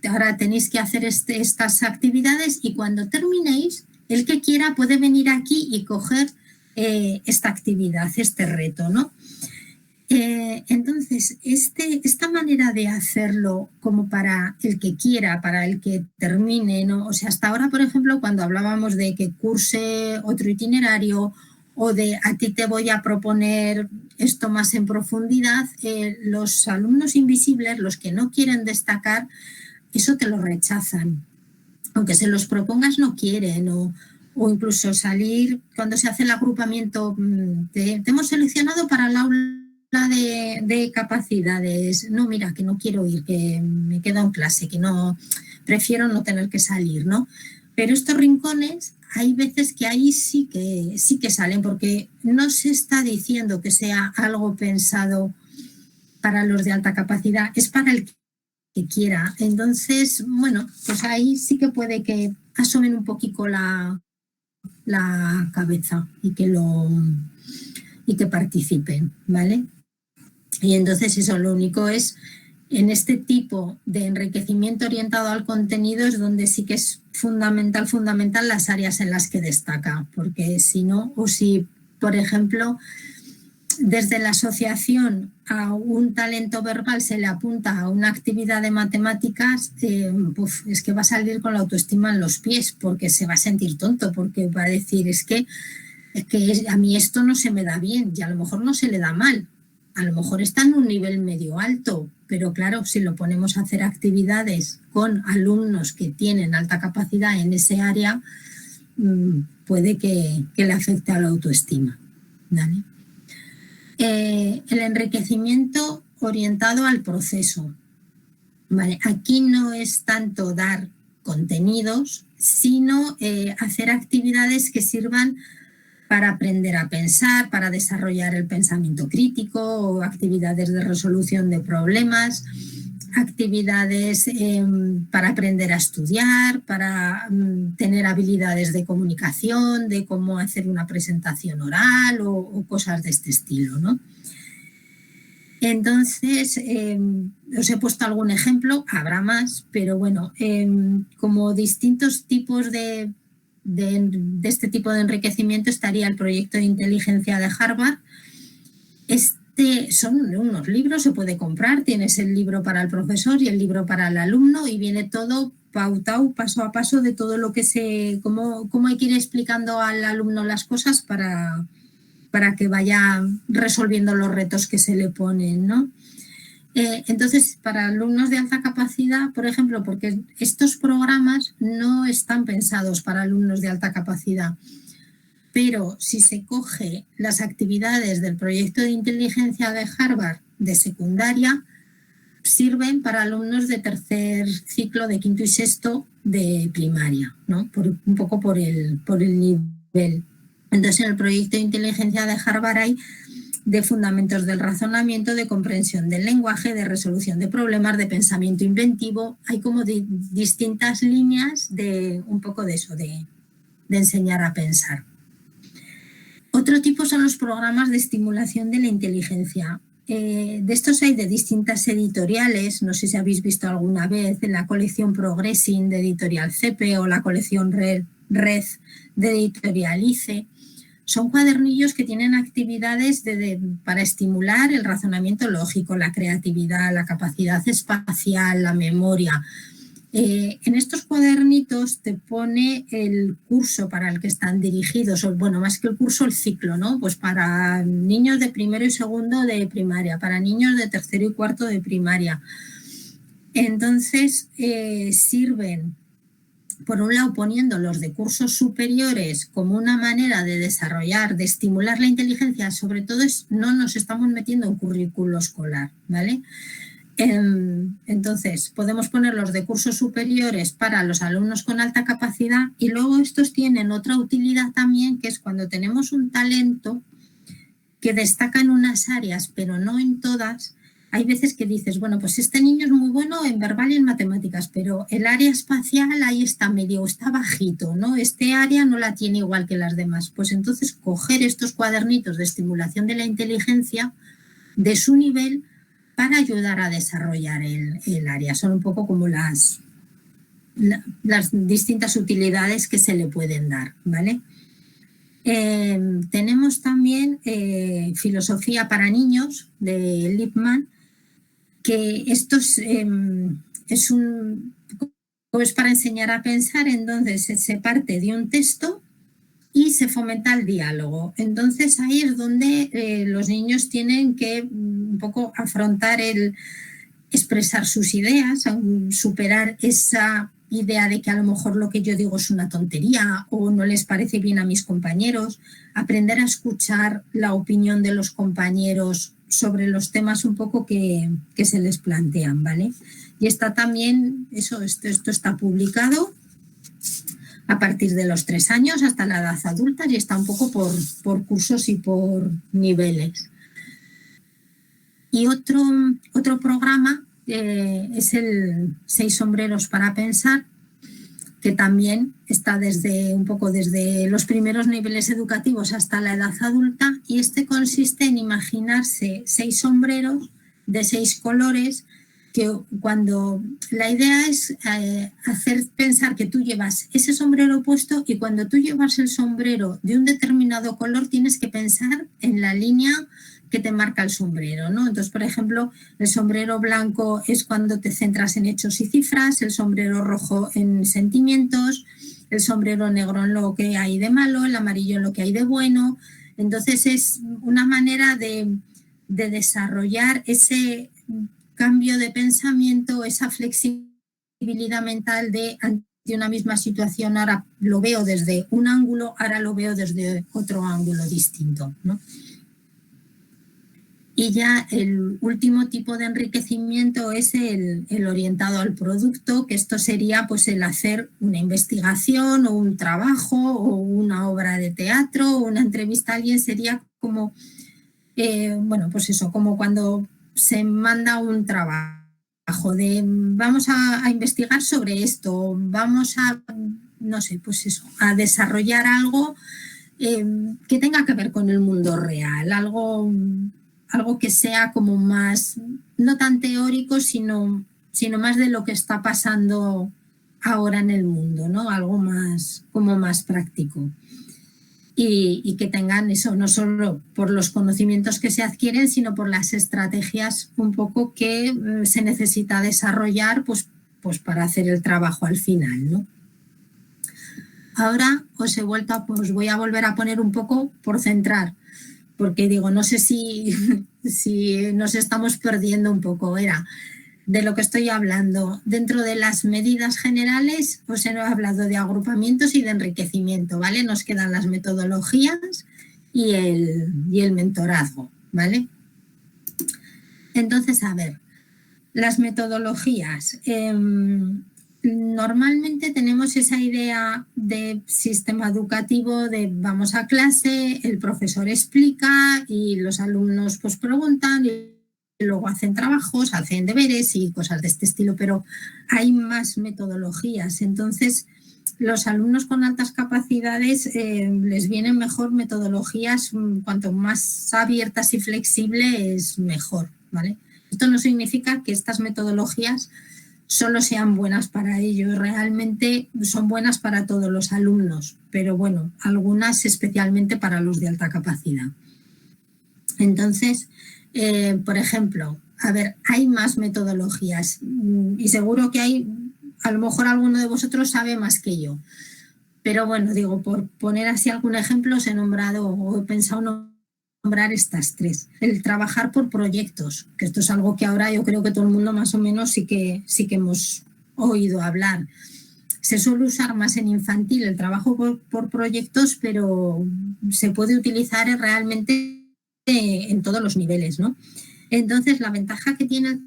ahora tenéis que hacer estas actividades, y cuando terminéis, el que quiera puede venir aquí y coger esta actividad, este reto, ¿no? Entonces, esta manera de hacerlo como para el que quiera, para el que termine, ¿no? O sea, hasta ahora, por ejemplo, cuando hablábamos de que curse otro itinerario o de a ti te voy a proponer esto más en profundidad, los alumnos invisibles, los que no quieren destacar, eso te lo rechazan. Aunque se los propongas, no quieren, o incluso salir, cuando se hace el agrupamiento, te hemos seleccionado para el aula de capacidades, no, mira, que no quiero ir, que me quedo en clase, que no, prefiero no tener que salir, ¿no? Pero estos rincones, hay veces que ahí sí que salen, porque no se está diciendo que sea algo pensado para los de alta capacidad, es para el que quiera. Entonces, bueno, pues ahí sí que puede que asomen un poquito la cabeza y que participen, ¿vale? Y entonces eso, lo único es, en este tipo de enriquecimiento orientado al contenido es donde sí que es fundamental las áreas en las que destaca, porque si no, o si, por ejemplo, desde la asociación a un talento verbal se le apunta a una actividad de matemáticas, es que va a salir con la autoestima en los pies, porque se va a sentir tonto, porque va a decir, es que a mí esto no se me da bien, y a lo mejor no se le da mal, a lo mejor está en un nivel medio alto, pero claro, si lo ponemos a hacer actividades con alumnos que tienen alta capacidad en ese área, puede que le afecte a la autoestima, ¿vale? El enriquecimiento orientado al proceso. Vale, aquí no es tanto dar contenidos, sino hacer actividades que sirvan para aprender a pensar, para desarrollar el pensamiento crítico, o actividades de resolución de problemas, actividades para aprender a estudiar, para tener habilidades de comunicación, de cómo hacer una presentación oral o cosas de este estilo, ¿no? Entonces, os he puesto algún ejemplo, habrá más, pero bueno, como distintos tipos de este tipo de enriquecimiento estaría el proyecto de inteligencia de Harvard. Son unos libros, se puede comprar, tienes el libro para el profesor y el libro para el alumno y viene todo pautado paso a paso de todo lo que cómo hay que ir explicando al alumno las cosas para que vaya resolviendo los retos que se le ponen, ¿no? Entonces, para alumnos de alta capacidad, por ejemplo, porque estos programas no están pensados para alumnos de alta capacidad, pero si se coge las actividades del proyecto de inteligencia de Harvard de secundaria, sirven para alumnos de tercer ciclo, de quinto y sexto de primaria, ¿no? Un poco por el nivel. Entonces, en el proyecto de inteligencia de Harvard hay de fundamentos del razonamiento, de comprensión del lenguaje, de resolución de problemas, de pensamiento inventivo. Hay como distintas líneas de un poco de eso, de enseñar a pensar. Otro tipo son los programas de estimulación de la inteligencia. De estos hay de distintas editoriales, no sé si habéis visto alguna vez en la colección Progressing de editorial CEPE o la colección Red de editorial ICE. Son cuadernillos que tienen actividades para estimular el razonamiento lógico, la creatividad, la capacidad espacial, la memoria. En estos cuadernitos te pone el curso para el que están dirigidos, o bueno, más que el curso, el ciclo, ¿no? Pues para niños de primero y segundo de primaria, para niños de tercero y cuarto de primaria. Entonces, sirven, por un lado, poniéndolos de cursos superiores como una manera de desarrollar, de estimular la inteligencia, sobre todo no nos estamos metiendo en currículo escolar, ¿vale? Entonces, podemos ponerlos de cursos superiores para los alumnos con alta capacidad y luego estos tienen otra utilidad también, que es cuando tenemos un talento que destaca en unas áreas, pero no en todas. Hay veces que dices, bueno, pues este niño es muy bueno en verbal y en matemáticas, pero el área espacial ahí está medio, está bajito, ¿no? Este área no la tiene igual que las demás. Pues entonces coger estos cuadernitos de estimulación de la inteligencia de su nivel para ayudar a desarrollar el área. Son un poco como las distintas utilidades que se le pueden dar, ¿vale? Tenemos también filosofía para niños de Lippmann, que esto es para enseñar a pensar. Entonces se parte de un texto y se fomenta el diálogo. Entonces ahí es donde los niños tienen que un poco afrontar el expresar sus ideas, superar esa idea de que a lo mejor lo que yo digo es una tontería o no les parece bien a mis compañeros, aprender a escuchar la opinión de los compañeros sobre los temas un poco que se les plantean, ¿vale? Y está también, esto está publicado a partir de los 3 años hasta la edad adulta y está un poco por cursos y por niveles. Y otro programa es el 6 sombreros para pensar, que también está desde los primeros niveles educativos hasta la edad adulta, y este consiste en imaginarse 6 sombreros de 6 colores, que cuando la idea es hacer pensar que tú llevas ese sombrero puesto, y cuando tú llevas el sombrero de un determinado color tienes que pensar en la línea que te marca el sombrero, ¿no? Entonces, por ejemplo, el sombrero blanco es cuando te centras en hechos y cifras, el sombrero rojo en sentimientos, el sombrero negro en lo que hay de malo, el amarillo en lo que hay de bueno. Entonces es una manera de desarrollar ese cambio de pensamiento, esa flexibilidad mental de ante una misma situación, ahora lo veo desde un ángulo, ahora lo veo desde otro ángulo distinto, ¿no? Y ya el último tipo de enriquecimiento es el orientado al producto, que esto sería pues el hacer una investigación o un trabajo o una obra de teatro o una entrevista a alguien. Sería como, bueno, pues eso, como cuando se manda un trabajo de vamos a investigar sobre esto, vamos a, no sé, pues eso, a desarrollar algo que tenga que ver con el mundo real, algo algo que sea como más, no tan teórico, sino más de lo que está pasando ahora en el mundo, ¿no? Algo más, como más práctico. Y que tengan eso, no solo por los conocimientos que se adquieren, sino por las estrategias un poco que se necesita desarrollar pues para hacer el trabajo al final, ¿no? Ahora os voy a volver a poner un poco por centrar, porque digo, no sé si nos estamos perdiendo un poco. De lo que estoy hablando. Dentro de las medidas generales, os he hablado de agrupamientos y de enriquecimiento, ¿vale? Nos quedan las metodologías y el mentorazgo, ¿vale? Entonces, a ver, las metodologías. Normalmente tenemos esa idea de sistema educativo de vamos a clase, el profesor explica y los alumnos pues preguntan y luego hacen trabajos, hacen deberes y cosas de este estilo, pero hay más metodologías. Entonces, los alumnos con altas capacidades les vienen mejor metodologías, cuanto más abiertas y flexibles, mejor, ¿vale? Esto no significa que estas metodologías solo sean buenas para ellos, realmente son buenas para todos los alumnos, pero bueno, algunas especialmente para los de alta capacidad. Entonces, por ejemplo, a ver, hay más metodologías y seguro que hay, a lo mejor alguno de vosotros sabe más que yo, pero bueno, digo, por poner así algún ejemplo, os he nombrado o he pensado nombrar estas tres. El trabajar por proyectos, que esto es algo que ahora yo creo que todo el mundo más o menos sí que hemos oído hablar. Se suele usar más en infantil el trabajo por proyectos, pero se puede utilizar realmente en todos los niveles, ¿no? Entonces, la ventaja que tiene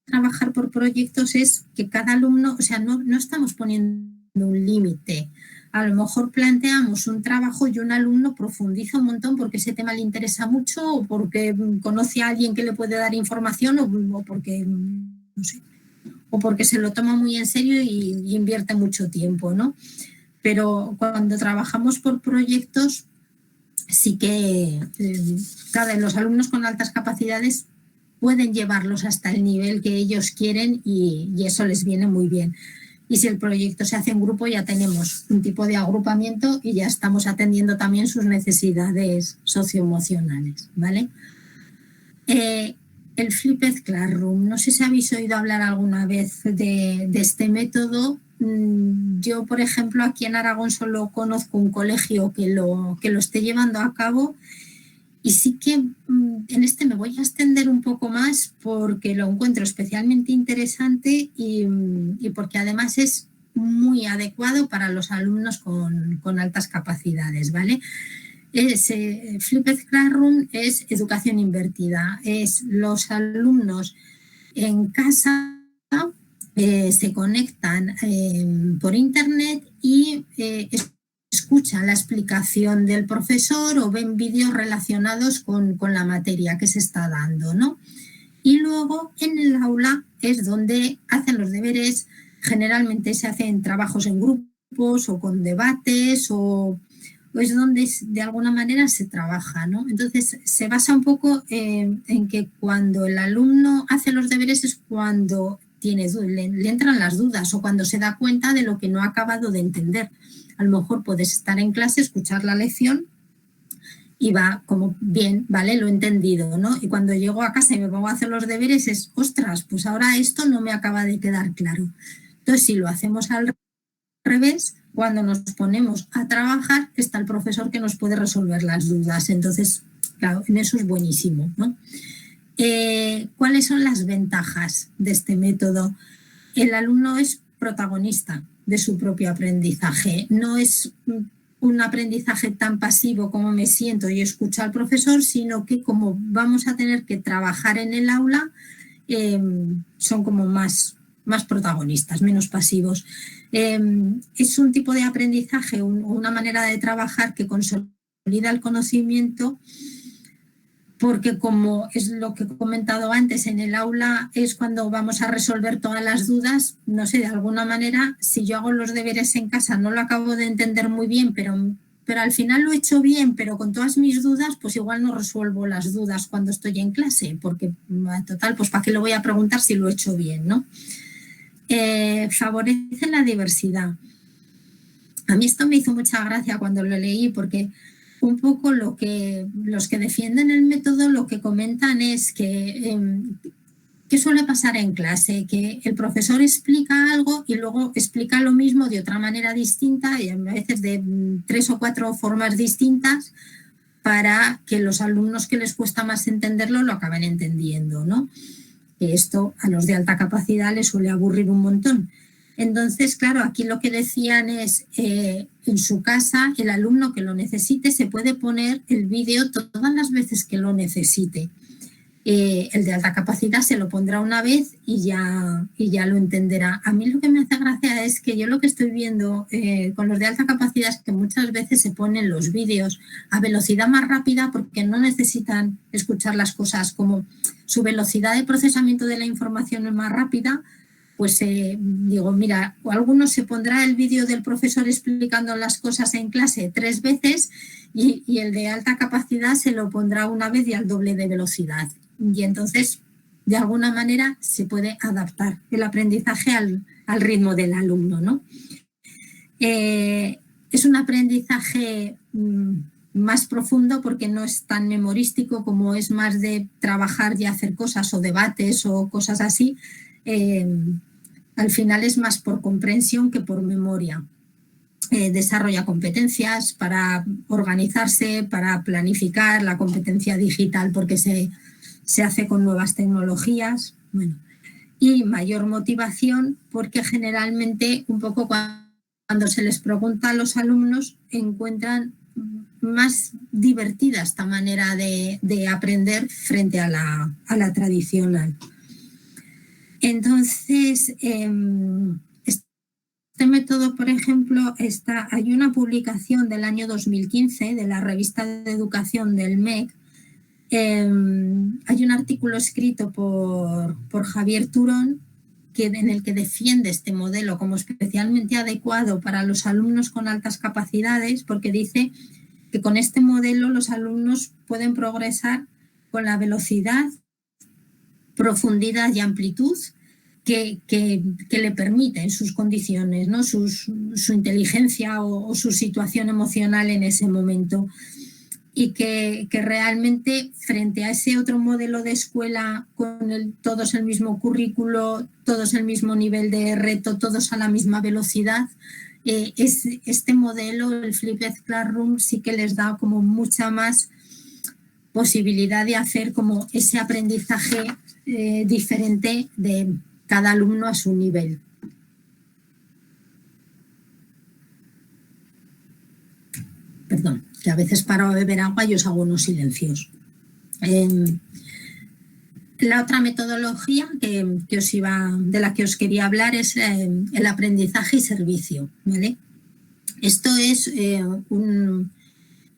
trabajar por proyectos es que cada alumno, o sea, no estamos poniendo un límite. A lo mejor planteamos un trabajo y un alumno profundiza un montón porque ese tema le interesa mucho o porque conoce a alguien que le puede dar información o porque, no sé, o porque se lo toma muy en serio y invierte mucho tiempo, ¿no? Pero cuando trabajamos por proyectos, sí que los alumnos con altas capacidades pueden llevarlos hasta el nivel que ellos quieren y eso les viene muy bien. Y si el proyecto se hace en grupo, ya tenemos un tipo de agrupamiento y ya estamos atendiendo también sus necesidades socioemocionales, ¿vale? El Flipped Classroom, no sé si habéis oído hablar alguna vez de este método. Yo, por ejemplo, aquí en Aragón solo conozco un colegio que lo esté llevando a cabo y sí que en este me voy a extender un poco más porque lo encuentro especialmente interesante y porque además es muy adecuado para los alumnos con altas capacidades, ¿vale? Flipped Classroom es educación invertida, es los alumnos en casa se conectan por internet y escuchan la explicación del profesor o ven vídeos relacionados con la materia que se está dando, ¿no? Y luego en el aula es donde hacen los deberes, generalmente se hacen trabajos en grupos o con debates o es donde de alguna manera se trabaja, ¿no? Entonces se basa un poco en que cuando el alumno hace los deberes es cuando le entran las dudas o cuando se da cuenta de lo que no ha acabado de entender. A lo mejor puedes estar en clase, escuchar la lección y va como bien, vale, lo he entendido, ¿no? Y cuando llego a casa y me pongo a hacer los deberes es, ostras, pues ahora esto no me acaba de quedar claro. Entonces, si lo hacemos al revés, cuando nos ponemos a trabajar, está el profesor que nos puede resolver las dudas. Entonces, claro, en eso es buenísimo, ¿no? ¿Cuáles son las ventajas de este método? El alumno es protagonista de su propio aprendizaje, no es un aprendizaje tan pasivo como me siento y escucho al profesor, sino que como vamos a tener que trabajar en el aula, son como más protagonistas, menos pasivos. Es un tipo de aprendizaje, una manera de trabajar que consolida el conocimiento, porque como es lo que he comentado antes, en el aula es cuando vamos a resolver todas las dudas, no sé, de alguna manera, si yo hago los deberes en casa, no lo acabo de entender muy bien, pero pero al final lo he hecho bien, pero con todas mis dudas, pues igual no resuelvo las dudas cuando estoy en clase, porque total, pues ¿para qué lo voy a preguntar si lo he hecho bien, ¿no? Favorece la diversidad. A mí esto me hizo mucha gracia cuando lo leí, porque un poco los que defienden el método lo que comentan es que ¿qué suele pasar en clase? Que el profesor explica algo y luego explica lo mismo de otra manera distinta y a veces de 3 o 4 formas distintas para que los alumnos que les cuesta más entenderlo lo acaben entendiendo, ¿no? Que esto a los de alta capacidad les suele aburrir un montón. Entonces, claro, aquí lo que decían es, en su casa, el alumno que lo necesite se puede poner el vídeo todas las veces que lo necesite. El de alta capacidad se lo pondrá una vez y ya lo entenderá. A mí lo que me hace gracia es que yo lo que estoy viendo con los de alta capacidad es que muchas veces se ponen los vídeos a velocidad más rápida porque no necesitan escuchar las cosas, como su velocidad de procesamiento de la información es más rápida. Pues digo, mira, alguno se pondrá el vídeo del profesor explicando las cosas en clase 3 veces y el de alta capacidad se lo pondrá una vez y al doble de velocidad. Y entonces, de alguna manera, se puede adaptar el aprendizaje al ritmo del alumno, ¿no? Es un aprendizaje más profundo porque no es tan memorístico como es más de trabajar y hacer cosas o debates o cosas así. Al final es más por comprensión que por memoria. Desarrolla competencias para organizarse, para planificar, la competencia digital porque se hace con nuevas tecnologías, bueno, y mayor motivación porque generalmente un poco cuando se les pregunta a los alumnos encuentran más divertida esta manera de aprender frente a la tradicional. Entonces, este método, por ejemplo, hay una publicación del año 2015 de la revista de educación del MEC. Hay un artículo escrito por Javier Turón en el que defiende este modelo como especialmente adecuado para los alumnos con altas capacidades, porque dice que con este modelo los alumnos pueden progresar con la velocidad, profundidad y amplitud que le permiten sus condiciones, ¿no? Su inteligencia o su situación emocional en ese momento. Y que realmente frente a ese otro modelo de escuela con todos el mismo currículo, todos el mismo nivel de reto, todos a la misma velocidad, este modelo, el Flipped Classroom, sí que les da como mucha más posibilidad de hacer como ese aprendizaje diferente de cada alumno a su nivel. Perdón, que a veces paro a beber agua y os hago unos silencios. La otra metodología de la que os quería hablar es el aprendizaje y servicio, ¿vale? Esto es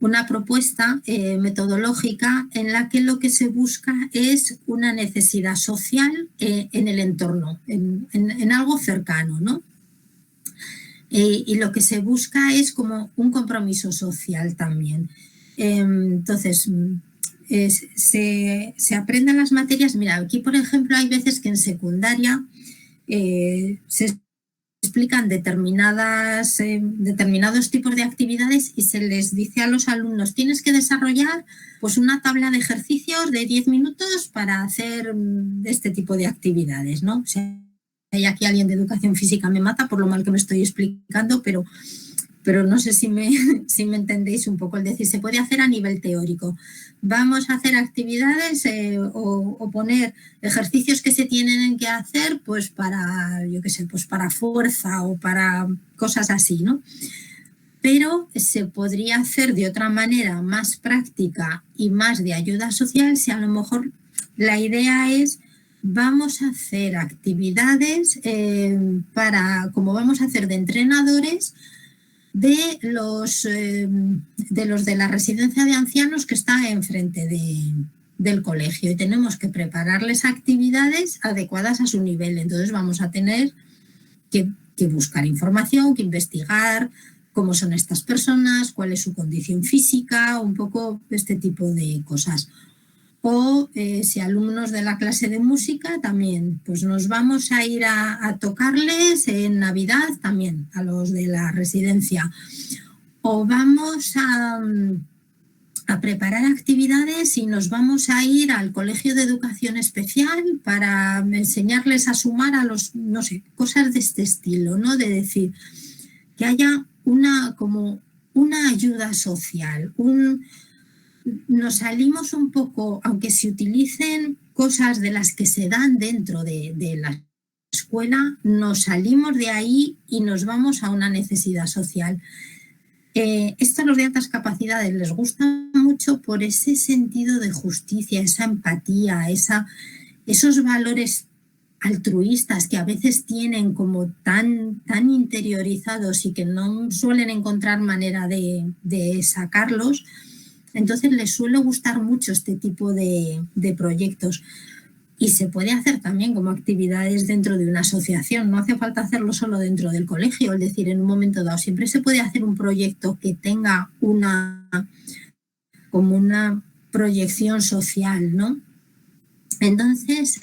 una propuesta metodológica en la que lo que se busca es una necesidad social en el entorno, en algo cercano, ¿no? Y lo que se busca es como un compromiso social también. Entonces, se aprenden las materias. Mira, aquí, por ejemplo, hay veces que en secundaria se explican determinados tipos de actividades y se les dice a los alumnos tienes que desarrollar pues una tabla de ejercicios de 10 minutos para hacer este tipo de actividades, ¿no? O sea, hay aquí alguien de educación física me mata por lo mal que me estoy explicando, pero no sé si me entendéis un poco. Es decir, se puede hacer a nivel teórico. Vamos a hacer actividades o poner ejercicios que se tienen que hacer pues para, yo qué sé, pues para fuerza o para cosas así, ¿no? Pero se podría hacer de otra manera más práctica y más de ayuda social si a lo mejor la idea es vamos a hacer actividades como vamos a hacer de entrenadores de los de la residencia de ancianos que está enfrente del colegio y tenemos que prepararles actividades adecuadas a su nivel. Entonces vamos a tener que buscar información, que investigar, cómo son estas personas, cuál es su condición física, un poco este tipo de cosas. O si alumnos de la clase de música también, pues nos vamos a ir a tocarles en Navidad también a los de la residencia. O vamos a preparar actividades y nos vamos a ir al colegio de educación especial para enseñarles a sumar a los, no sé, cosas de este estilo, ¿no? De decir que haya como una ayuda social, nos salimos un poco, aunque se utilicen cosas de las que se dan dentro de la escuela, nos salimos de ahí y nos vamos a una necesidad social. Esto a los de altas capacidades les gusta mucho por ese sentido de justicia, esa empatía, esos valores altruistas que a veces tienen como tan interiorizados y que no suelen encontrar manera de sacarlos. Entonces les suele gustar mucho este tipo de proyectos. Y se puede hacer también como actividades dentro de una asociación, no hace falta hacerlo solo dentro del colegio, es decir, en un momento dado siempre se puede hacer un proyecto que tenga como una proyección social, ¿no? Entonces,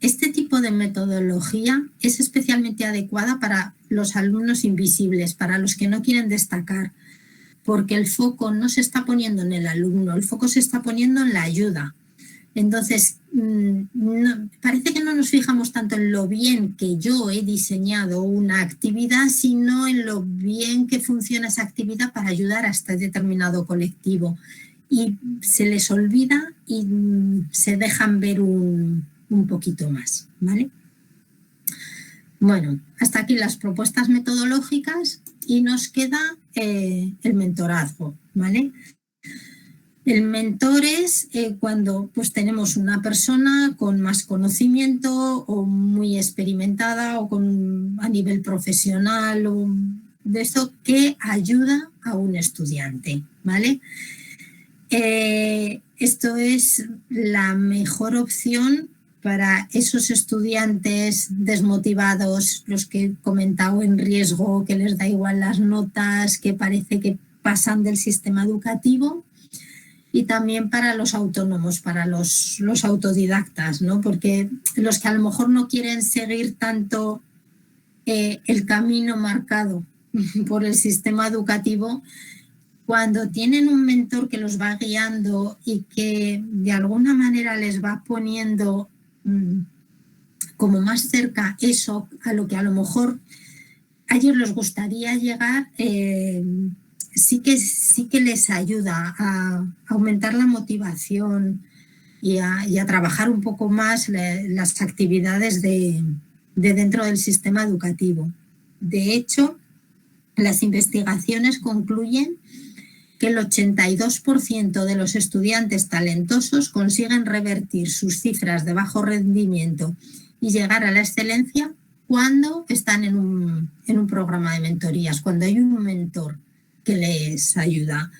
este tipo de metodología es especialmente adecuada para los alumnos invisibles, para los que no quieren destacar, porque el foco no se está poniendo en el alumno, el foco se está poniendo en la ayuda. Entonces, parece que no nos fijamos tanto en lo bien que yo he diseñado una actividad, sino en lo bien que funciona esa actividad para ayudar a este determinado colectivo. Y se les olvida y se dejan ver un poquito más, ¿vale? Bueno, hasta aquí las propuestas metodológicas y nos queda el mentorazgo, ¿vale? El mentor es cuando pues, tenemos una persona con más conocimiento o muy experimentada o a nivel profesional o de eso que ayuda a un estudiante, ¿vale? Esto es la mejor opción para esos estudiantes desmotivados, los que he comentado en riesgo, que les da igual las notas, que parece que pasan del sistema educativo. Y también para los autónomos, para los autodidactas, ¿no? Porque los que a lo mejor no quieren seguir tanto el camino marcado por el sistema educativo, cuando tienen un mentor que los va guiando y que de alguna manera les va poniendo como más cerca eso a lo que a lo mejor a ellos les gustaría llegar, sí que les ayuda a aumentar la motivación y a trabajar un poco más las actividades de dentro del sistema educativo. De hecho, las investigaciones concluyen que el 82% de los estudiantes talentosos consiguen revertir sus cifras de bajo rendimiento y llegar a la excelencia cuando están en un programa de mentorías, cuando hay un mentor que les ayuda.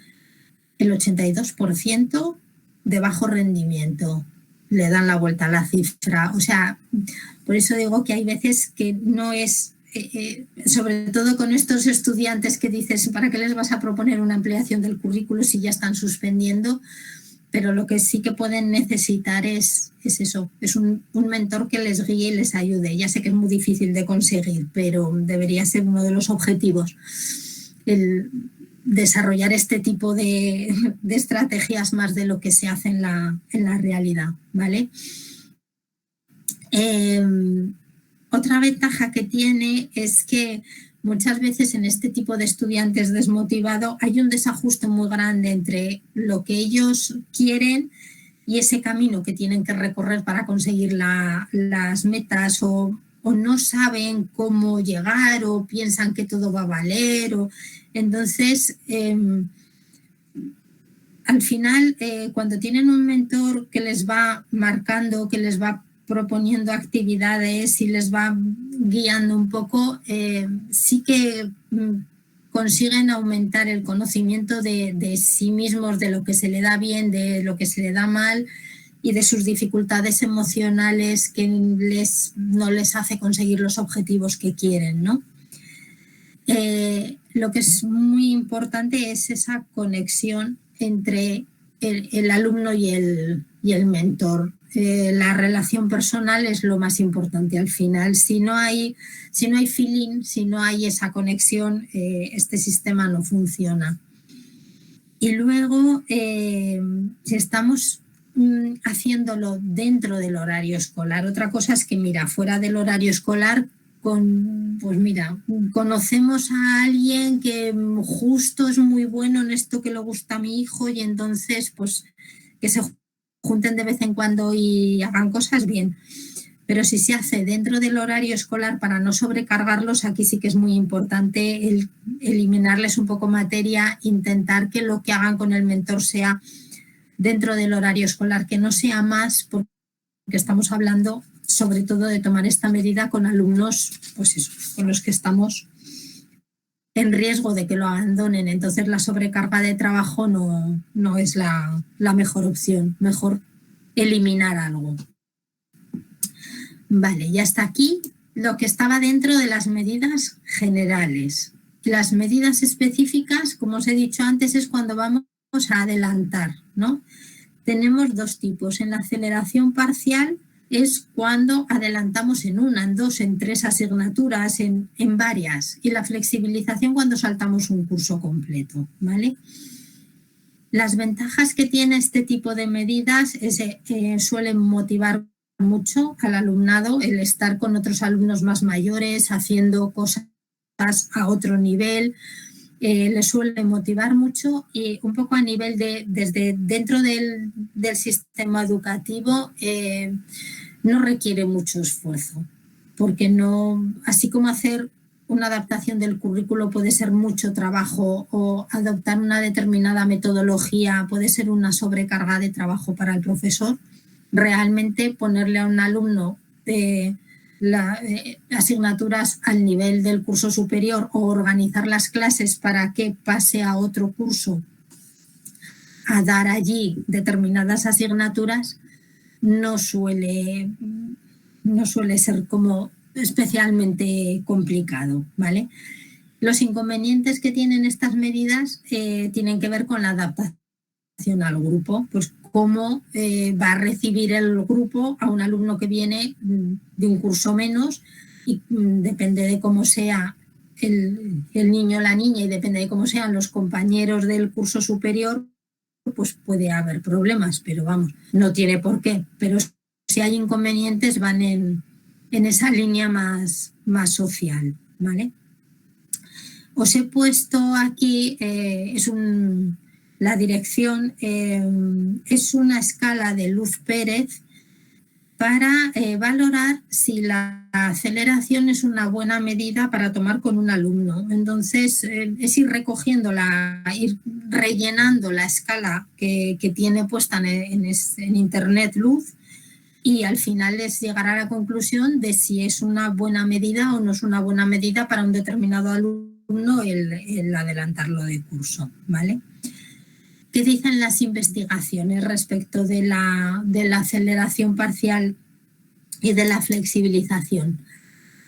El 82% de bajo rendimiento le dan la vuelta a la cifra. O sea, por eso digo que hay veces que no es, sobre todo con estos estudiantes que dices, ¿para qué les vas a proponer una ampliación del currículo si ya están suspendiendo? Pero lo que sí que pueden necesitar es eso, es un mentor que les guíe y les ayude. Ya sé que es muy difícil de conseguir, pero debería ser uno de los objetivos, el desarrollar este tipo de estrategias más de lo que se hace en la realidad, ¿vale? Otra ventaja que tiene es que muchas veces en este tipo de estudiantes desmotivados hay un desajuste muy grande entre lo que ellos quieren y ese camino que tienen que recorrer para conseguir las metas o no saben cómo llegar o piensan que todo va a valer. Entonces, al final, cuando tienen un mentor que les va marcando, que les va proponiendo actividades y les va guiando un poco, sí que consiguen aumentar el conocimiento de sí mismos, de lo que se le da bien, de lo que se le da mal y de sus dificultades emocionales que no les hace conseguir los objetivos que quieren, ¿no? lo que es muy importante es esa conexión entre el alumno y el mentor. La relación personal es lo más importante al final. Si no hay feeling, si no hay esa conexión, este sistema no funciona. Y luego, si estamos haciéndolo dentro del horario escolar, otra cosa es que, mira, fuera del horario escolar, pues mira, conocemos a alguien que justo es muy bueno en esto que le gusta a mi hijo y entonces pues que se junten de vez en cuando y hagan cosas bien. Pero si se hace dentro del horario escolar para no sobrecargarlos, aquí sí que es muy importante eliminarles un poco materia, intentar que lo que hagan con el mentor sea dentro del horario escolar, que no sea más, porque estamos hablando sobre todo de tomar esta medida con alumnos, pues eso, con los que estamos en riesgo de que lo abandonen. Entonces la sobrecarga de trabajo no es la mejor opción, mejor eliminar algo. Vale, y hasta aquí lo que estaba dentro de las medidas generales. Las medidas específicas, como os he dicho antes, es cuando vamos a adelantar, ¿no? Tenemos dos tipos. En la aceleración parcial es cuando adelantamos en una, en dos, en tres asignaturas, en varias. Y la flexibilización cuando saltamos un curso completo, ¿vale? Las ventajas que tiene este tipo de medidas es que suelen motivar mucho al alumnado el estar con otros alumnos más mayores, haciendo cosas a otro nivel. Les suele motivar mucho y un poco a nivel desde dentro del sistema educativo no requiere mucho esfuerzo, porque no, así como hacer una adaptación del currículo puede ser mucho trabajo o adoptar una determinada metodología puede ser una sobrecarga de trabajo para el profesor, realmente ponerle a un alumno asignaturas al nivel del curso superior o organizar las clases para que pase a otro curso a dar allí determinadas asignaturas no suele ser como especialmente complicado, ¿vale? Los inconvenientes que tienen estas medidas tienen que ver con la adaptación al grupo, pues cómo va a recibir el grupo a un alumno que viene de un curso menos y depende de cómo sea el niño o la niña y depende de cómo sean los compañeros del curso superior, pues puede haber problemas, pero vamos, no tiene por qué. Pero si hay inconvenientes van en esa línea más social, ¿vale? Os he puesto aquí, la dirección es una escala de Luz Pérez para valorar si la aceleración es una buena medida para tomar con un alumno. Entonces, es ir recogiéndola, ir rellenando la escala que tiene puesta en Internet Luz y al final es llegar a la conclusión de si es una buena medida o no es una buena medida para un determinado alumno el adelantarlo de curso, ¿vale? ¿Qué dicen las investigaciones respecto de la aceleración parcial y de la flexibilización?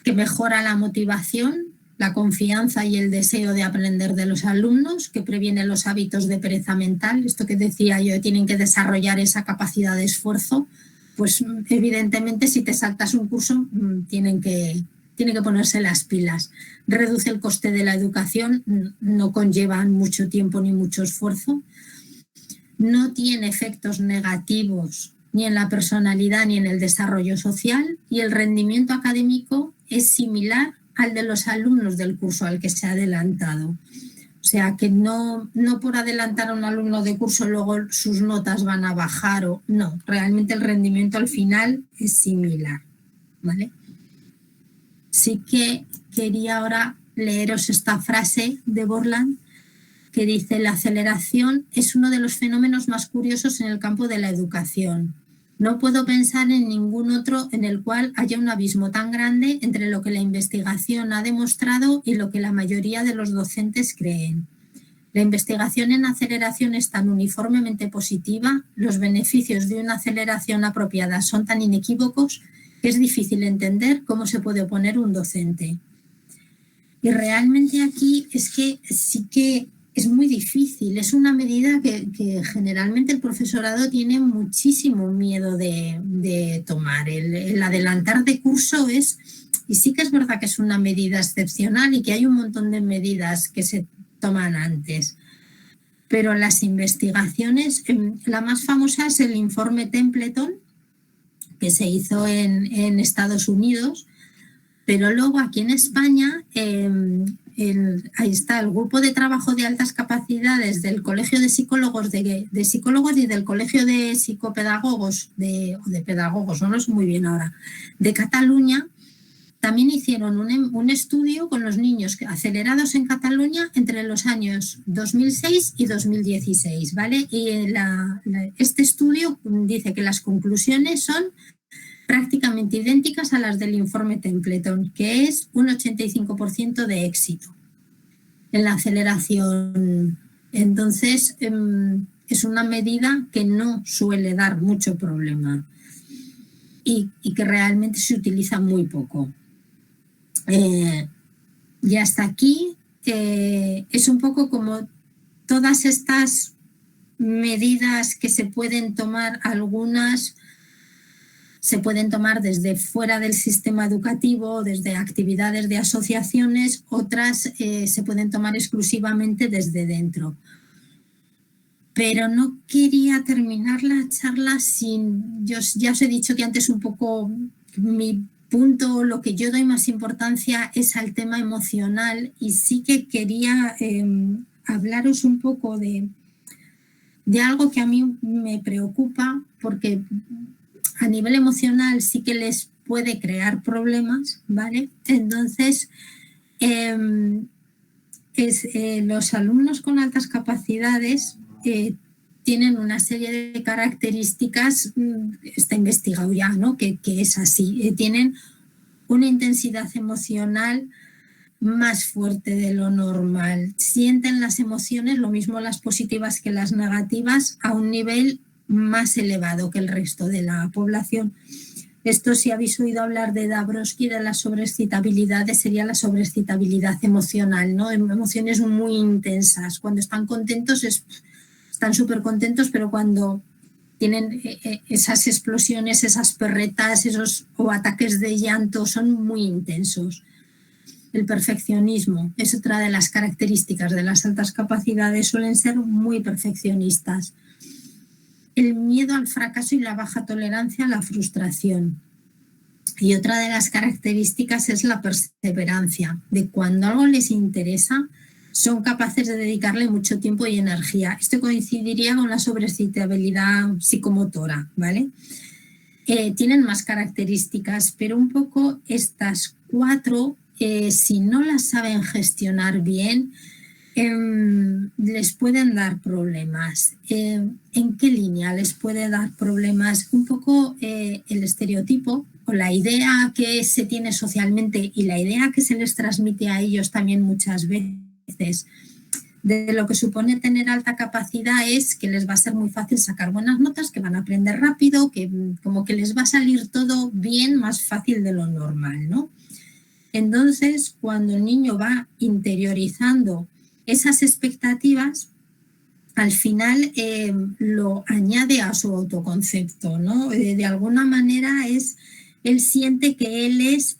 Que mejora la motivación, la confianza y el deseo de aprender de los alumnos, que previene los hábitos de pereza mental, esto que decía yo, tienen que desarrollar esa capacidad de esfuerzo, pues evidentemente si te saltas un curso tienen que ponerse las pilas. Reduce el coste de la educación, no conllevan mucho tiempo ni mucho esfuerzo. No tiene efectos negativos ni en la personalidad ni en el desarrollo social y el rendimiento académico es similar al de los alumnos del curso al que se ha adelantado. O sea, que no por adelantar a un alumno de curso luego sus notas van a bajar o no. Realmente el rendimiento al final es similar, ¿vale? Sí que quería ahora leeros esta frase de Borland que dice: la aceleración es uno de los fenómenos más curiosos en el campo de la educación. No puedo pensar en ningún otro en el cual haya un abismo tan grande entre lo que la investigación ha demostrado y lo que la mayoría de los docentes creen. La investigación en aceleración es tan uniformemente positiva, los beneficios de una aceleración apropiada son tan inequívocos que es difícil entender cómo se puede oponer un docente. Y realmente aquí es que sí que es muy difícil. Es una medida que generalmente el profesorado tiene muchísimo miedo de tomar. El adelantar de curso es, y sí que es verdad que es una medida excepcional y que hay un montón de medidas que se toman antes. Pero las investigaciones, la más famosa es el informe Templeton, que se hizo en Estados Unidos, pero luego aquí en España ahí está el grupo de trabajo de altas capacidades del Colegio de Psicólogos, de Psicólogos y del Colegio de Psicopedagogos, o de Pedagogos, no lo sé muy bien ahora, de Cataluña. También hicieron un estudio con los niños acelerados en Cataluña entre los años 2006 y 2016, ¿vale? Y este estudio dice que las conclusiones son prácticamente idénticas a las del informe Templeton, que es un 85% de éxito en la aceleración. Entonces, es una medida que no suele dar mucho problema y que realmente se utiliza muy poco. Y hasta aquí es un poco como todas estas medidas que se pueden tomar, algunas se pueden tomar desde fuera del sistema educativo, desde actividades de asociaciones, otras se pueden tomar exclusivamente desde dentro. Pero no quería terminar la charla sin... Yo ya os he dicho que antes un poco mi punto, lo que yo doy más importancia es al tema emocional, y sí que quería hablaros un poco de algo que a mí me preocupa, porque a nivel emocional sí que les puede crear problemas, ¿vale? Entonces, los alumnos con altas capacidades tienen una serie de características, está investigado ya, ¿no? Que es así, tienen una intensidad emocional más fuerte de lo normal, sienten las emociones, lo mismo las positivas que las negativas, a un nivel más elevado que el resto de la población. Esto, si habéis oído hablar de Dabrowski, de la sobreexcitabilidad, sería la sobreexcitabilidad emocional, ¿no? Emociones muy intensas. Cuando están contentos están súper contentos, pero cuando tienen esas explosiones, esas perretas, o ataques de llanto, son muy intensos. El perfeccionismo es otra de las características de las altas capacidades, suelen ser muy perfeccionistas. El miedo al fracaso y la baja tolerancia a la frustración. Y otra de las características es la perseverancia, de cuando algo les interesa, son capaces de dedicarle mucho tiempo y energía. Esto coincidiría con la sobreexcitabilidad psicomotora, ¿vale? Tienen más características, pero un poco estas cuatro, si no las saben gestionar bien, les pueden dar problemas. ¿En qué línea les puede dar problemas? Un poco el estereotipo o la idea que se tiene socialmente y la idea que se les transmite a ellos también muchas veces de lo que supone tener alta capacidad es que les va a ser muy fácil sacar buenas notas, que van a aprender rápido, que como que les va a salir todo bien, más fácil de lo normal, ¿no? Entonces, cuando el niño va interiorizando esas expectativas, al final lo añade a su autoconcepto, ¿no? De alguna manera él siente que él es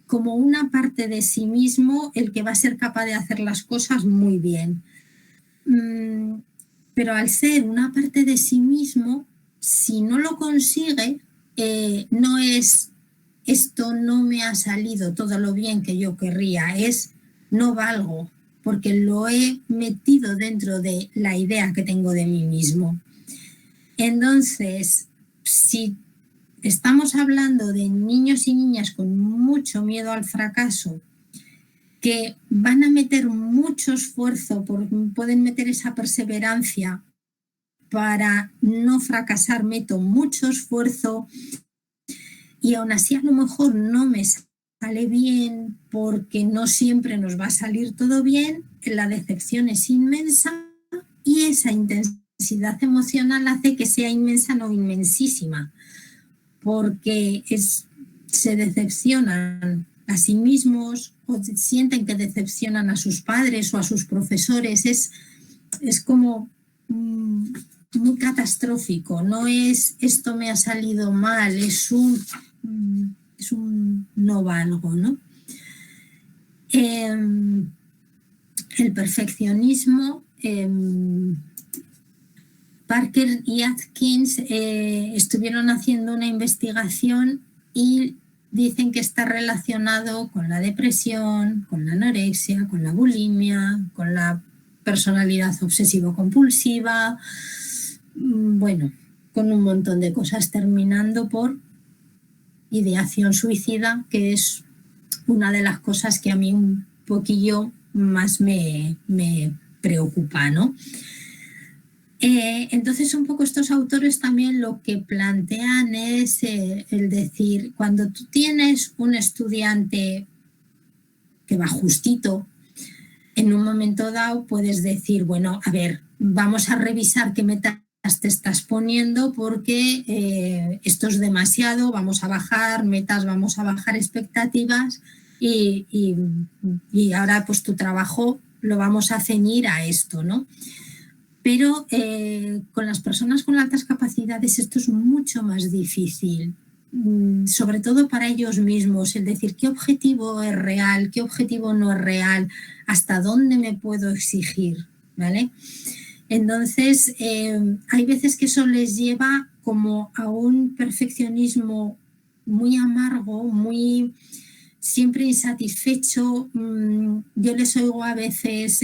como una parte de sí mismo el que va a ser capaz de hacer las cosas muy bien. Pero al ser una parte de sí mismo, si no lo consigue, no es esto no me ha salido todo lo bien que yo querría, es no valgo, porque lo he metido dentro de la idea que tengo de mí mismo. Entonces, si estamos hablando de niños y niñas con mucho miedo al fracaso, que van a meter mucho esfuerzo, pueden meter esa perseverancia para no fracasar, meto mucho esfuerzo y aún así a lo mejor no me sale bien porque no siempre nos va a salir todo bien, la decepción es inmensa y esa intensidad emocional hace que sea inmensa, no inmensísima, porque se decepcionan a sí mismos, o sienten que decepcionan a sus padres o a sus profesores. Es como muy catastrófico, no es esto me ha salido mal, es un no valgo, ¿no? El perfeccionismo, Parker y Atkins estuvieron haciendo una investigación y dicen que está relacionado con la depresión, con la anorexia, con la bulimia, con la personalidad obsesivo-compulsiva, bueno, con un montón de cosas, terminando por ideación suicida, que es una de las cosas que a mí un poquillo más me preocupa, ¿no? Entonces, un poco estos autores también lo que plantean es el decir, cuando tú tienes un estudiante que va justito, en un momento dado puedes decir, bueno, a ver, vamos a revisar qué metas te estás poniendo porque esto es demasiado, vamos a bajar metas, vamos a bajar expectativas y ahora pues tu trabajo lo vamos a ceñir a esto, ¿no? Pero con las personas con altas capacidades esto es mucho más difícil, sobre todo para ellos mismos, el decir qué objetivo es real, qué objetivo no es real, hasta dónde me puedo exigir, ¿vale? Entonces, hay veces que eso les lleva como a un perfeccionismo muy amargo, muy siempre insatisfecho. Yo les oigo a veces,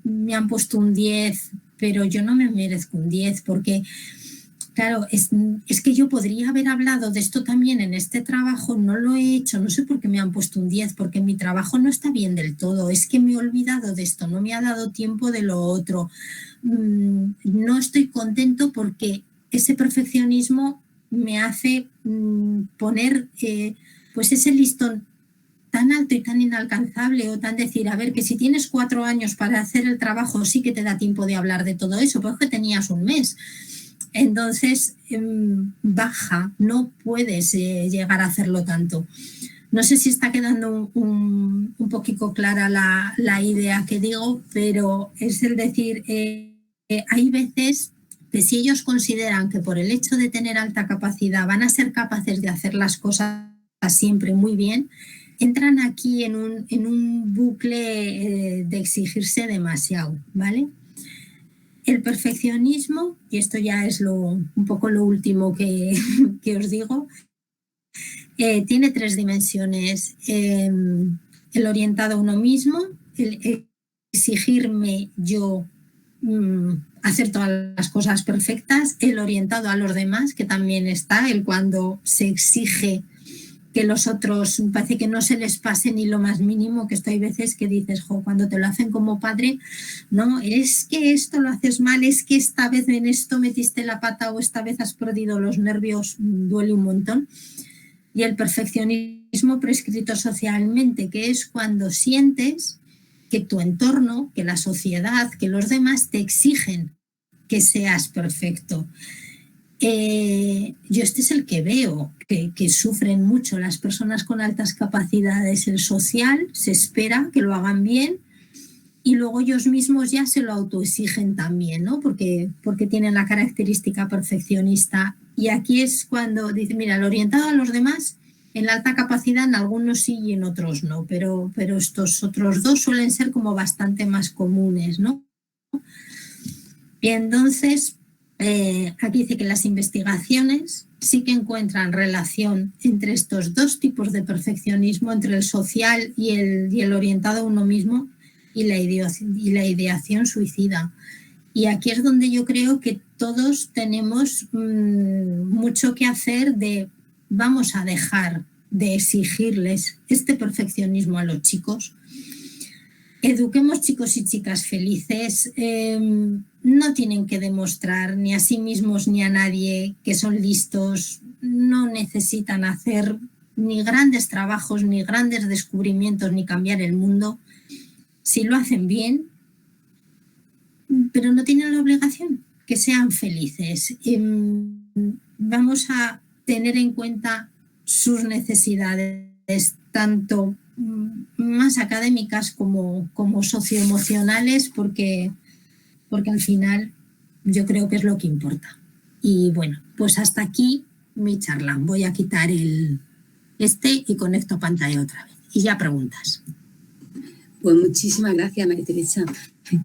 me han puesto un 10, pero yo no me merezco un 10 porque, claro, es que yo podría haber hablado de esto también en este trabajo, no lo he hecho, no sé por qué me han puesto un 10, porque mi trabajo no está bien del todo, es que me he olvidado de esto, no me ha dado tiempo de lo otro. No estoy contento porque ese perfeccionismo me hace poner pues ese listón tan alto y tan inalcanzable, o tan decir, a ver, que si tienes 4 años para hacer el trabajo sí que te da tiempo de hablar de todo eso, pues que tenías un mes. Entonces, baja, no puedes llegar a hacerlo tanto. No sé si está quedando un poquito clara la idea que digo, pero es el decir, hay veces que si ellos consideran que por el hecho de tener alta capacidad van a ser capaces de hacer las cosas siempre muy bien, entran aquí en un bucle de exigirse demasiado, ¿vale? El perfeccionismo, y esto ya es un poco lo último que os digo, tiene 3 dimensiones. El orientado a uno mismo, el exigirme yo hacer todas las cosas perfectas, el orientado a los demás, que también está, el cuando se exige que los otros parece que no se les pase ni lo más mínimo, que esto hay veces que dices, jo, cuando te lo hacen como padre, no, es que esto lo haces mal, es que esta vez en esto metiste la pata o esta vez has perdido los nervios, duele un montón. Y el perfeccionismo prescrito socialmente, que es cuando sientes que tu entorno, que la sociedad, que los demás te exigen que seas perfecto. Yo este es el que veo, que sufren mucho las personas con altas capacidades. El social se espera que lo hagan bien y luego ellos mismos ya se lo autoexigen también, ¿no? Porque tienen la característica perfeccionista. Y aquí es cuando dicen, mira, el orientado a los demás, en la alta capacidad en algunos sí y en otros no, pero estos otros dos suelen ser como bastante más comunes, ¿no? Y entonces, aquí dice que las investigaciones sí que encuentran relación entre estos 2 tipos de perfeccionismo, entre el social y el orientado a uno mismo y la ideación suicida. Y aquí es donde yo creo que todos tenemos mucho que hacer de vamos a dejar de exigirles este perfeccionismo a los chicos. Eduquemos chicos y chicas felices, no tienen que demostrar ni a sí mismos ni a nadie que son listos, no necesitan hacer ni grandes trabajos, ni grandes descubrimientos, ni cambiar el mundo. Si lo hacen bien, pero no tienen la obligación, que sean felices. Vamos a tener en cuenta sus necesidades, tanto más académicas como socioemocionales, porque al final yo creo que es lo que importa. Y bueno, pues hasta aquí mi charla. Voy a quitar y conecto pantalla otra vez. Y ya preguntas. Pues muchísimas gracias, María Teresa.